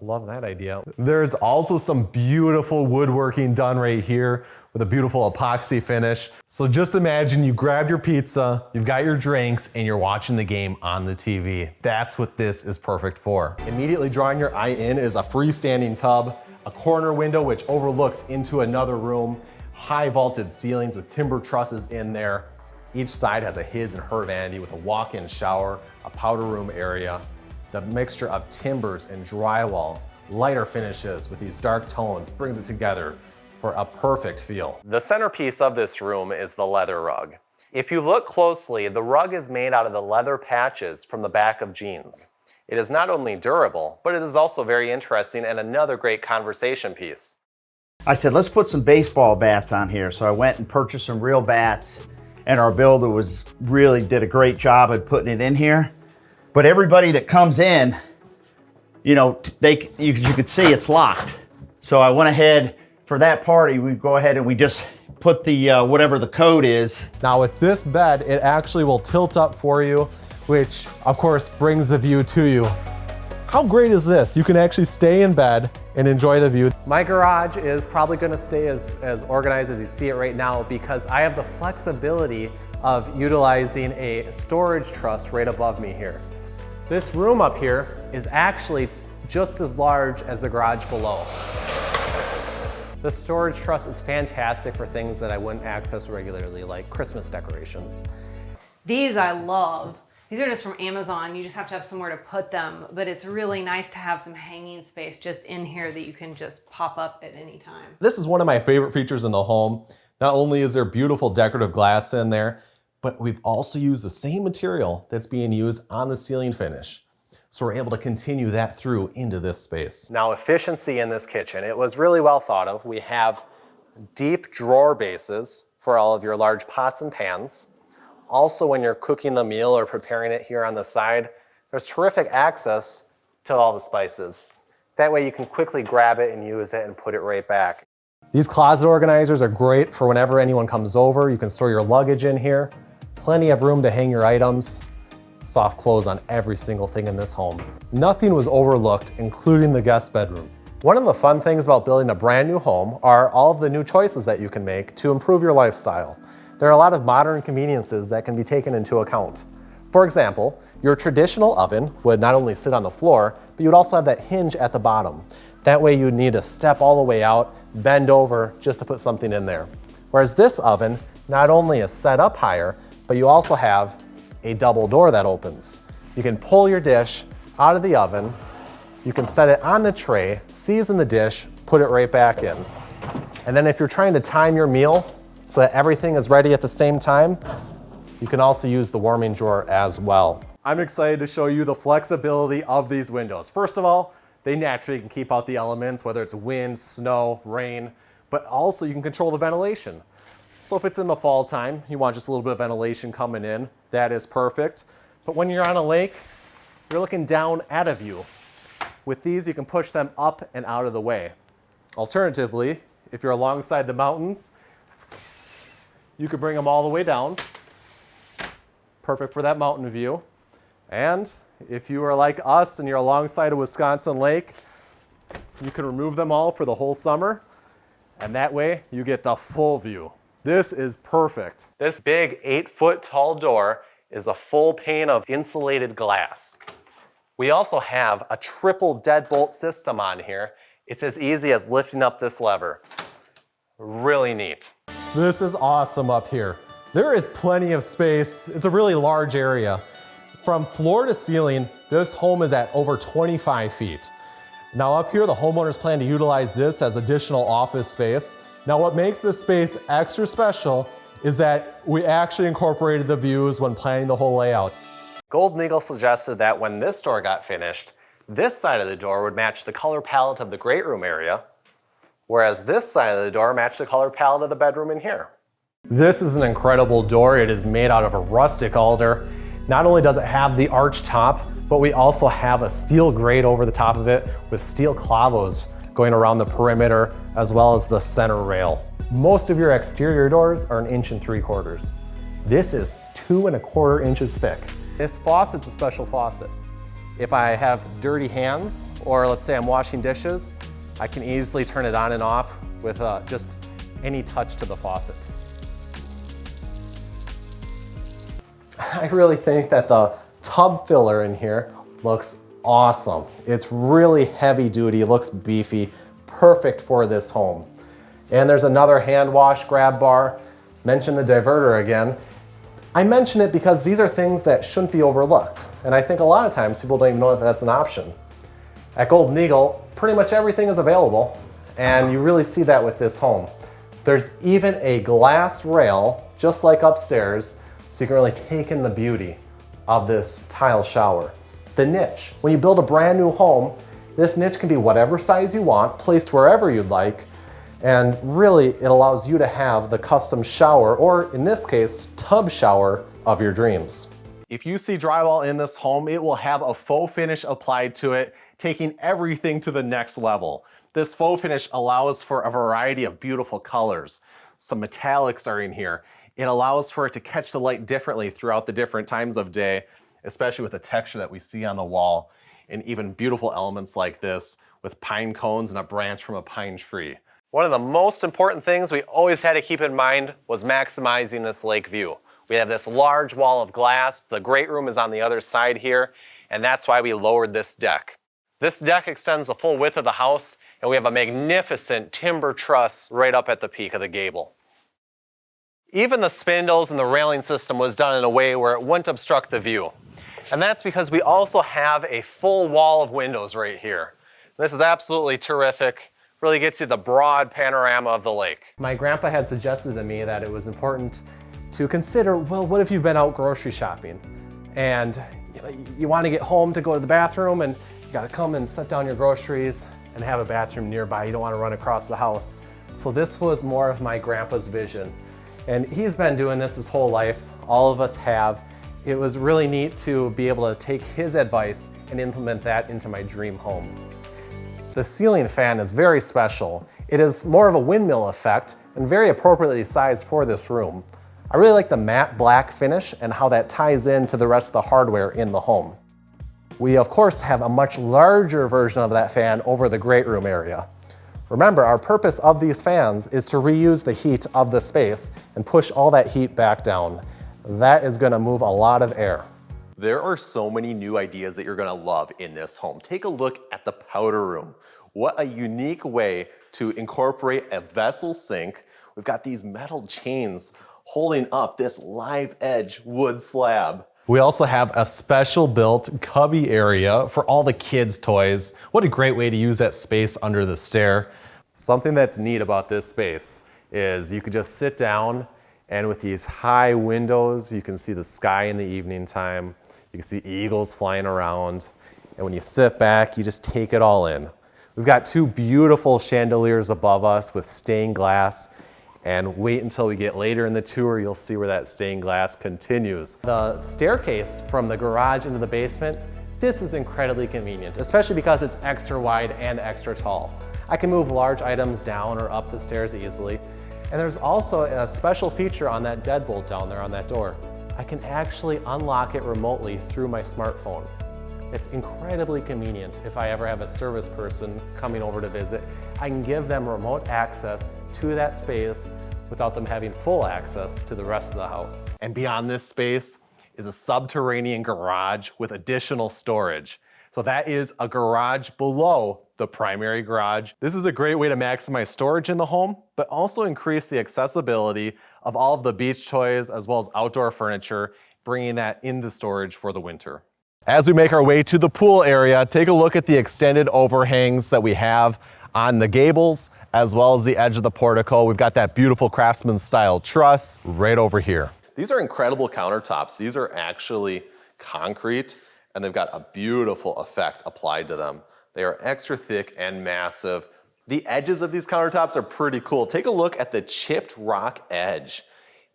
love that idea. There's also some beautiful woodworking done right here with a beautiful epoxy finish. So just imagine you grabbed your pizza, you've got your drinks, and you're watching the game on the TV. That's what this is perfect for. Immediately drawing your eye in is a freestanding tub, a corner window which overlooks into another room, high vaulted ceilings with timber trusses in there. Each side has a his and her vanity with a walk-in shower, a powder room area. The mixture of timbers and drywall, lighter finishes with these dark tones brings it together for a perfect feel. The centerpiece of this room is the leather rug. If you look closely, the rug is made out of the leather patches from the back of jeans. It is not only durable, but it is also very interesting and another great conversation piece. I said, let's put some baseball bats on here. So I went and purchased some real bats, and our builder really did a great job at putting it in here. But everybody that comes in, you know, you could see it's locked. So I went ahead for that party, we go ahead and we just put the whatever the code is. Now with this bed, it actually will tilt up for you, which of course brings the view to you. How great is this? You can actually stay in bed and enjoy the view. My garage is probably gonna stay as organized as you see it right now because I have the flexibility of utilizing a storage truss right above me here. This room up here is actually just as large as the garage below. The storage truss is fantastic for things that I wouldn't access regularly, like Christmas decorations. These I love. These are just from Amazon. You just have to have somewhere to put them, but it's really nice to have some hanging space just in here that you can just pop up at any time. This is one of my favorite features in the home. Not only is there beautiful decorative glass in there, but we've also used the same material that's being used on the ceiling finish. So we're able to continue that through into this space. Now, efficiency in this kitchen, it was really well thought of. We have deep drawer bases for all of your large pots and pans. Also, when you're cooking the meal or preparing it here on the side, there's terrific access to all the spices. That way you can quickly grab it and use it and put it right back. These closet organizers are great for whenever anyone comes over. You can store your luggage in here. Plenty of room to hang your items. Soft close on every single thing in this home. Nothing was overlooked, including the guest bedroom. One of the fun things about building a brand new home are all of the new choices that you can make to improve your lifestyle. There are a lot of modern conveniences that can be taken into account. For example, your traditional oven would not only sit on the floor, but you would also have that hinge at the bottom. That way you'd need to step all the way out, bend over just to put something in there. Whereas this oven not only is set up higher, but you also have a double door that opens. You can pull your dish out of the oven, you can set it on the tray, season the dish, put it right back in. And then if you're trying to time your meal so that everything is ready at the same time, you can also use the warming drawer as well. I'm excited to show you the flexibility of these windows. First of all, they naturally can keep out the elements, whether it's wind, snow, rain, but also you can control the ventilation. So if it's in the fall time, you want just a little bit of ventilation coming in, that is perfect. But when you're on a lake, you're looking down at a view. With these, you can push them up and out of the way. Alternatively, if you're alongside the mountains, you could bring them all the way down. Perfect for that mountain view. And if you are like us and you're alongside a Wisconsin lake, you can remove them all for the whole summer. And that way you get the full view. This is perfect. This big 8-foot tall door is a full pane of insulated glass. We also have a triple deadbolt system on here. It's as easy as lifting up this lever. Really neat. This is awesome up here. There is plenty of space. It's a really large area. From floor to ceiling, this home is at over 25 feet. Now up here, the homeowners plan to utilize this as additional office space. Now what makes this space extra special is that we actually incorporated the views when planning the whole layout. Golden Eagle suggested that when this door got finished, this side of the door would match the color palette of the great room area, whereas this side of the door matched the color palette of the bedroom in here. This is an incredible door. It is made out of a rustic alder. Not only does it have the arch top, but we also have a steel grate over the top of it with steel clavos going around the perimeter as well as the center rail. Most of your exterior doors are 1.75 inches. This is 2.25 inches thick. This faucet's a special faucet. If I have dirty hands, or let's say I'm washing dishes, I can easily turn it on and off with just any touch to the faucet. I really think that the tub filler in here looks awesome. It's really heavy duty, it looks beefy, perfect for this home. And there's another hand wash grab bar. Mention the diverter again. I mention it because these are things that shouldn't be overlooked. And I think a lot of times people don't even know that that's an option. At Golden Eagle, pretty much everything is available, and you really see that with this home. There's even a glass rail, just like upstairs, so you can really take in the beauty of this tile shower. The niche. When you build a brand new home, this niche can be whatever size you want, placed wherever you'd like, and really it allows you to have the custom shower, or in this case, tub shower of your dreams. If you see drywall in this home, it will have a faux finish applied to it, taking everything to the next level. This faux finish allows for a variety of beautiful colors. Some metallics are in here. It allows for it to catch the light differently throughout the different times of day, especially with the texture that we see on the wall, and even beautiful elements like this with pine cones and a branch from a pine tree. One of the most important things we always had to keep in mind was maximizing this lake view. We have this large wall of glass, the great room is on the other side here, and that's why we lowered this deck. This deck extends the full width of the house, and we have a magnificent timber truss right up at the peak of the gable. Even the spindles and the railing system was done in a way where it wouldn't obstruct the view. And that's because we also have a full wall of windows right here. This is absolutely terrific. Really gets you the broad panorama of the lake. My grandpa had suggested to me that it was important to consider, well, what if you've been out grocery shopping? And you want to get home to go to the bathroom and you got to come and set down your groceries and have a bathroom nearby. You don't want to run across the house. So this was more of my grandpa's vision. And he's been doing this his whole life. All of us have. It was really neat to be able to take his advice and implement that into my dream home. The ceiling fan is very special. It is more of a windmill effect and very appropriately sized for this room. I really like the matte black finish and how that ties into the rest of the hardware in the home. We of course have a much larger version of that fan over the great room area. Remember, our purpose of these fans is to reuse the heat of the space and push all that heat back down. That is going to move a lot of air. There are so many new ideas that you're gonna love in this home. Take a look at the powder room. What a unique way to incorporate a vessel sink. We've got these metal chains holding up this live edge wood slab. We also have a special built cubby area for all the kids' toys. What a great way to use that space under the stair. Something that's neat about this space is you could just sit down, and with these high windows, you can see the sky in the evening time. You can see eagles flying around. And when you sit back, you just take it all in. We've got two beautiful chandeliers above us with stained glass. And wait until we get later in the tour, you'll see where that stained glass continues. The staircase from the garage into the basement, this is incredibly convenient, especially because it's extra wide and extra tall. I can move large items down or up the stairs easily. And there's also a special feature on that deadbolt down there on that door. I can actually unlock it remotely through my smartphone. It's incredibly convenient if I ever have a service person coming over to visit. I can give them remote access to that space without them having full access to the rest of the house. And beyond this space is a subterranean garage with additional storage. So that is a garage below the primary garage. This is a great way to maximize storage in the home, but also increase the accessibility of all of the beach toys as well as outdoor furniture, bringing that into storage for the winter. As we make our way to the pool area, take a look at the extended overhangs that we have on the gables, as well as the edge of the portico. We've got that beautiful craftsman style truss right over here. These are incredible countertops. These are actually concrete, and they've got a beautiful effect applied to them. They are extra thick and massive. The edges of these countertops are pretty cool. Take a look at the chipped rock edge.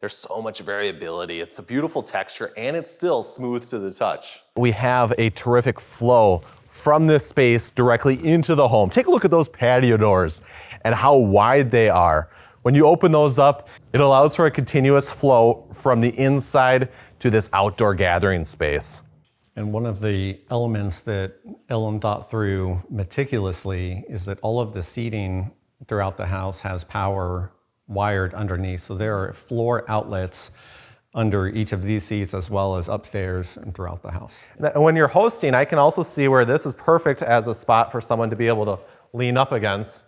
There's so much variability. It's a beautiful texture and it's still smooth to the touch. We have a terrific flow from this space directly into the home. Take a look at those patio doors and how wide they are. When you open those up, it allows for a continuous flow from the inside to this outdoor gathering space. And one of the elements that Ellen thought through meticulously is that all of the seating throughout the house has power wired underneath. So there are floor outlets under each of these seats as well as upstairs and throughout the house. When you're hosting, I can also see where this is perfect as a spot for someone to be able to lean up against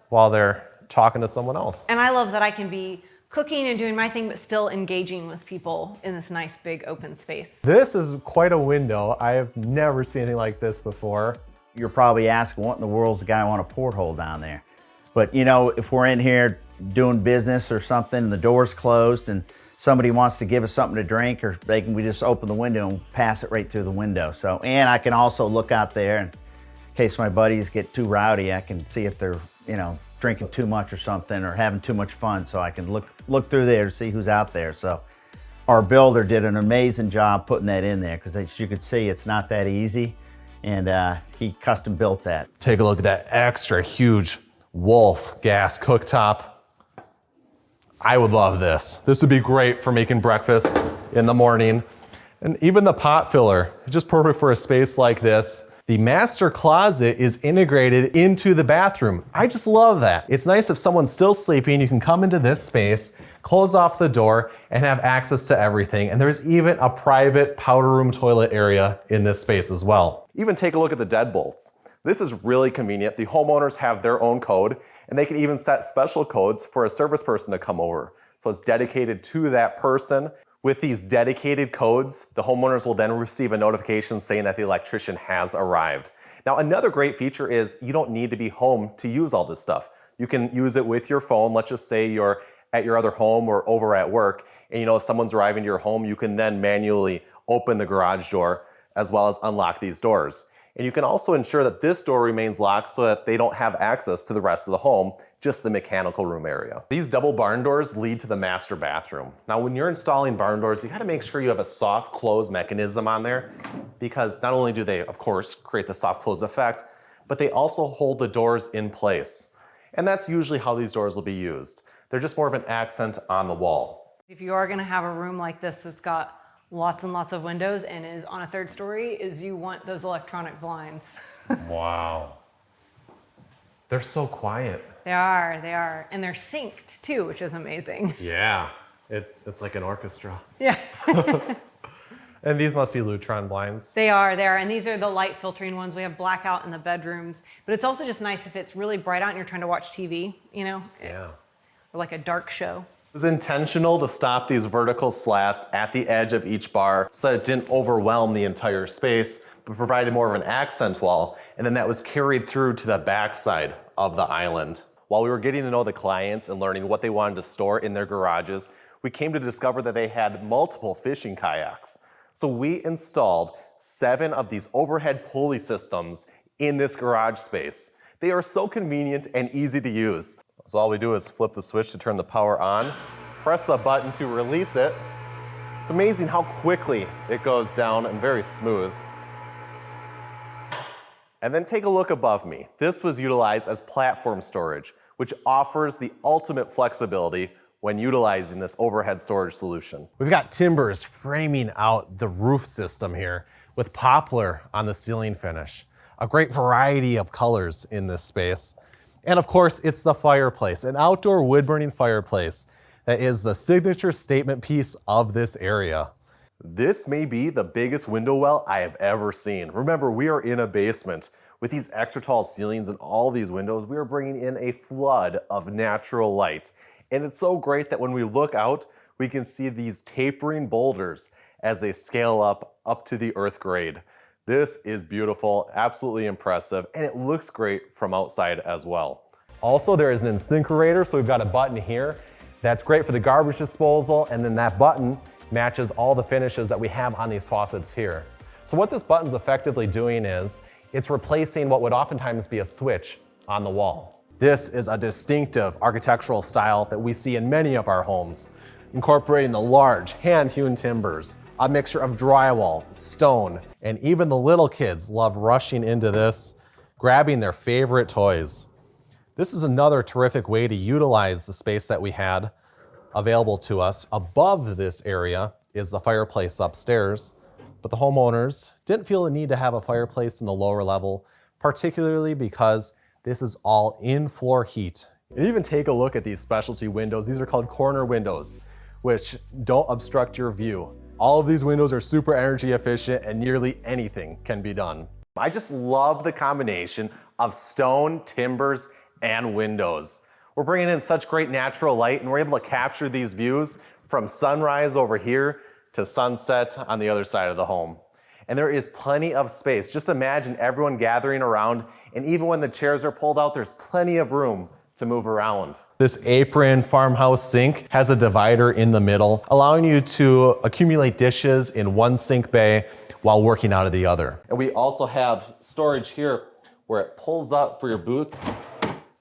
while they're talking to someone else. And I love that I can be cooking and doing my thing, but still engaging with people in this nice big open space. This is quite a window. I have never seen anything like this before. You're probably asking, what in the world's the guy want a porthole down there? But you know, if we're in here doing business or something and the door's closed and somebody wants to give us something to drink, or we just open the window and pass it right through the window. So, and I can also look out there in case my buddies get too rowdy, I can see if they're, you know, drinking too much or something or having too much fun, so I can look through there to see who's out there. So our builder did an amazing job putting that in there, because as you can see, it's not that easy, and he custom built that. Take a look at that extra huge Wolf gas cooktop. I would love this. This would be great for making breakfast in the morning. And even the pot filler, just perfect for a space like this. The master closet is integrated into the bathroom. I just love that. It's nice if someone's still sleeping, you can come into this space, close off the door, and have access to everything. And there's even a private powder room toilet area in this space as well. Even take a look at the deadbolts. This is really convenient. The homeowners have their own code, and they can even set special codes for a service person to come over. So it's dedicated to that person. With these dedicated codes, the homeowners will then receive a notification saying that the electrician has arrived. Now, another great feature is you don't need to be home to use all this stuff. You can use it with your phone. Let's just say you're at your other home or over at work, and you know someone's arriving to your home, you can then manually open the garage door as well as unlock these doors. And you can also ensure that this door remains locked so that they don't have access to the rest of the home, just the mechanical room area. These double barn doors lead to the master bathroom. Now, when you're installing barn doors, you gotta make sure you have a soft close mechanism on there, because not only do they, of course, create the soft close effect, but they also hold the doors in place. And that's usually how these doors will be used. They're just more of an accent on the wall. If you are gonna have a room like this that's got lots and lots of windows and is on a 3rd story, is you want those electronic blinds. Wow. They're so quiet. They are. And they're synced too, which is amazing. Yeah, it's like an orchestra. Yeah. And these must be Lutron blinds. They are. And these are the light filtering ones. We have blackout in the bedrooms, but it's also just nice if it's really bright out and you're trying to watch TV, you know? Yeah. Or like a dark show. It was intentional to stop these vertical slats at the edge of each bar so that it didn't overwhelm the entire space, but provided more of an accent wall. And then that was carried through to the backside of the island. While we were getting to know the clients and learning what they wanted to store in their garages, we came to discover that they had multiple fishing kayaks. So we installed 7 of these overhead pulley systems in this garage space. They are so convenient and easy to use. So all we do is flip the switch to turn the power on, press the button to release it. It's amazing how quickly it goes down and very smooth. And then take a look above me. This was utilized as platform storage, which offers the ultimate flexibility when utilizing this overhead storage solution. We've got timbers framing out the roof system here with poplar on the ceiling finish. A great variety of colors in this space. And of course, it's the fireplace, an outdoor wood-burning fireplace that is the signature statement piece of this area. This may be the biggest window well I have ever seen. Remember, we are in a basement. With these extra tall ceilings and all these windows, we are bringing in a flood of natural light. And it's so great that when we look out, we can see these tapering boulders as they scale up to the earth grade. This is beautiful, absolutely impressive, and it looks great from outside as well. Also, there is an incinerator, so we've got a button here that's great for the garbage disposal, and then that button matches all the finishes that we have on these faucets here. So what this button's effectively doing is, it's replacing what would oftentimes be a switch on the wall. This is a distinctive architectural style that we see in many of our homes, incorporating the large hand-hewn timbers, a mixture of drywall, stone, and even the little kids love rushing into this, grabbing their favorite toys. This is another terrific way to utilize the space that we had available to us. Above this area is the fireplace upstairs, but the homeowners didn't feel the need to have a fireplace in the lower level, particularly because this is all in-floor heat. And even take a look at these specialty windows. These are called corner windows, which don't obstruct your view. All of these windows are super energy efficient and nearly anything can be done. I just love the combination of stone, timbers, and windows. We're bringing in such great natural light and we're able to capture these views from sunrise over here to sunset on the other side of the home. And there is plenty of space. Just imagine everyone gathering around, and even when the chairs are pulled out, there's plenty of room to move around. This apron farmhouse sink has a divider in the middle, allowing you to accumulate dishes in one sink bay while working out of the other. And we also have storage here where it pulls up for your boots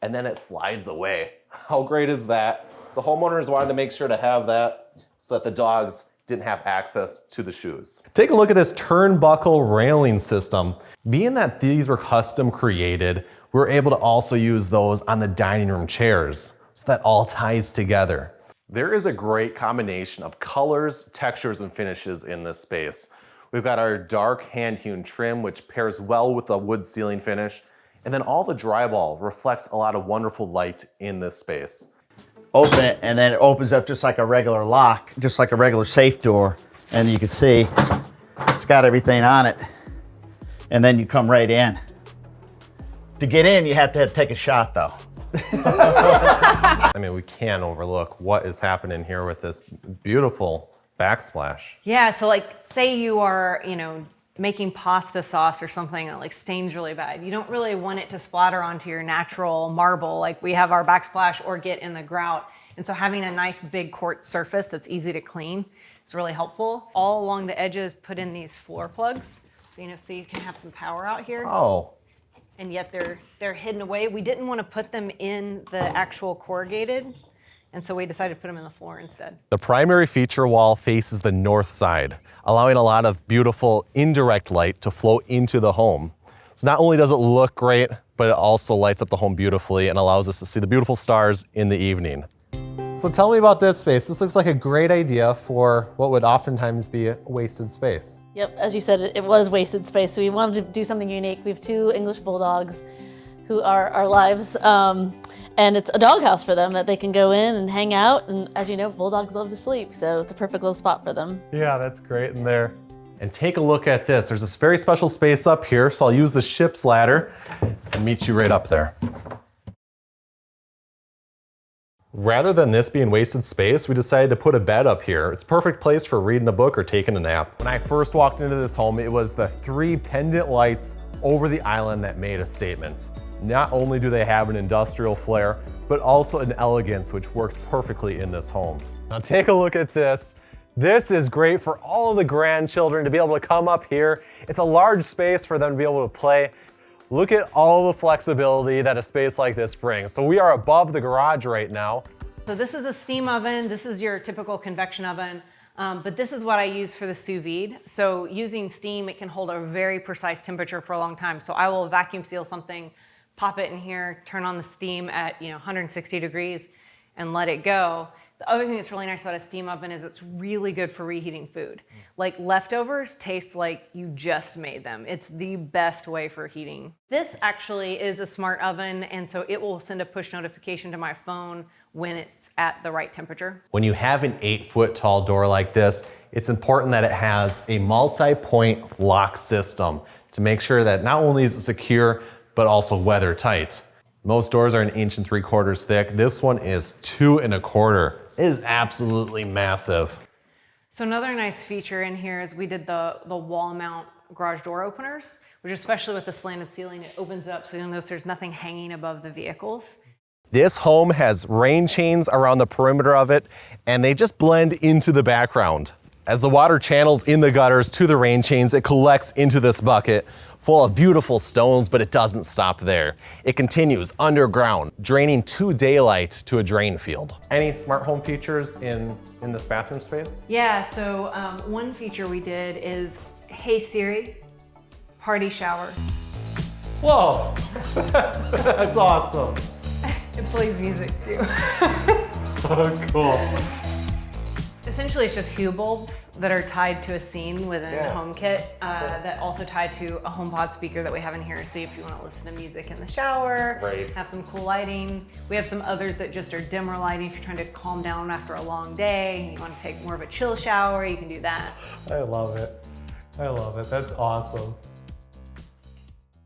and then it slides away. How great is that? The homeowners wanted to make sure to have that so that the dogs didn't have access to the shoes. Take a look at this turnbuckle railing system. Being that these were custom created, we're able to also use those on the dining room chairs, so that all ties together. There is a great combination of colors, textures, and finishes in this space. We've got our dark hand-hewn trim, which pairs well with the wood ceiling finish, and then all the drywall reflects a lot of wonderful light in this space. Open it, and then it opens up just like a regular lock, just like a regular safe door. And you can see it's got everything on it. And then you come right in. To get in, you have to take a shot though. I mean, we can't overlook what is happening here with this beautiful backsplash. Yeah, so like say you are, making pasta sauce or something that like stains really bad. You don't really want it to splatter onto your natural marble like we have our backsplash or get in the grout. And so having a nice big quartz surface that's easy to clean is really helpful. All along the edges, put in these floor plugs so you can have some power out here. Oh, And yet they're hidden away. We didn't want to put them in the actual corrugated, and so we decided to put them in the floor instead. The primary feature wall faces the north side, allowing a lot of beautiful indirect light to flow into the home. So not only does it look great, but it also lights up the home beautifully and allows us to see the beautiful stars in the evening. so tell me about this space. This looks like a great idea for what would oftentimes be a wasted space. Yep, as you said, it was wasted space, so we wanted to do something unique. We have 2 English bulldogs who are our lives, and it's a doghouse for them that they can go in and hang out, and as you know, bulldogs love to sleep, so it's a perfect little spot for them. Yeah, that's great in there. And take a look at this. There's this very special space up here, so I'll use the ship's ladder and meet you right up there. Rather than this being wasted space, we decided to put a bed up here. It's a perfect place for reading a book or taking a nap. When I first walked into this home, it was the 3 pendant lights over the island that made a statement. Not only do they have an industrial flair, but also an elegance which works perfectly in this home. Now take a look at this. This is great for all of the grandchildren to be able to come up here. It's a large space for them to be able to play. Look at all the flexibility that a space like this brings. So we are above the garage right now. So this is a steam oven. This is your typical convection oven, but this is what I use for the sous vide. So using steam, it can hold a very precise temperature for a long time. So I will vacuum seal something, pop it in here, turn on the steam at 160 degrees and let it go. The other thing that's really nice about a steam oven is it's really good for reheating food. Like leftovers taste like you just made them. It's the best way for heating. This actually is a smart oven, and so it will send a push notification to my phone when it's at the right temperature. When you have an 8-foot tall door like this, it's important that it has a multi-point lock system to make sure that not only is it secure, but also weather tight. Most doors are 1 3/4 inches thick. This one is 2 1/4. It is absolutely massive. So another nice feature in here is we did the wall mount garage door openers, which especially with the slanted ceiling, it opens up so you'll notice there's nothing hanging above the vehicles. This home has rain chains around the perimeter of it, and they just blend into the background. As the water channels in the gutters to the rain chains, it collects into this bucket full of beautiful stones, but it doesn't stop there. It continues underground, draining to daylight to a drain field. Any smart home features in this bathroom space? Yeah, so one feature we did is, hey Siri, party shower. Whoa, that's awesome. It plays music too. Oh, cool. Essentially, it's just hue bulbs that are tied to a scene within the home kit that also tie to a HomePod speaker that we have in here. So if you want to listen to music in the shower, have some cool lighting. We have some others that just are dimmer lighting if you're trying to calm down after a long day. You want to take more of a chill shower, you can do that. I love it. I love it. That's awesome.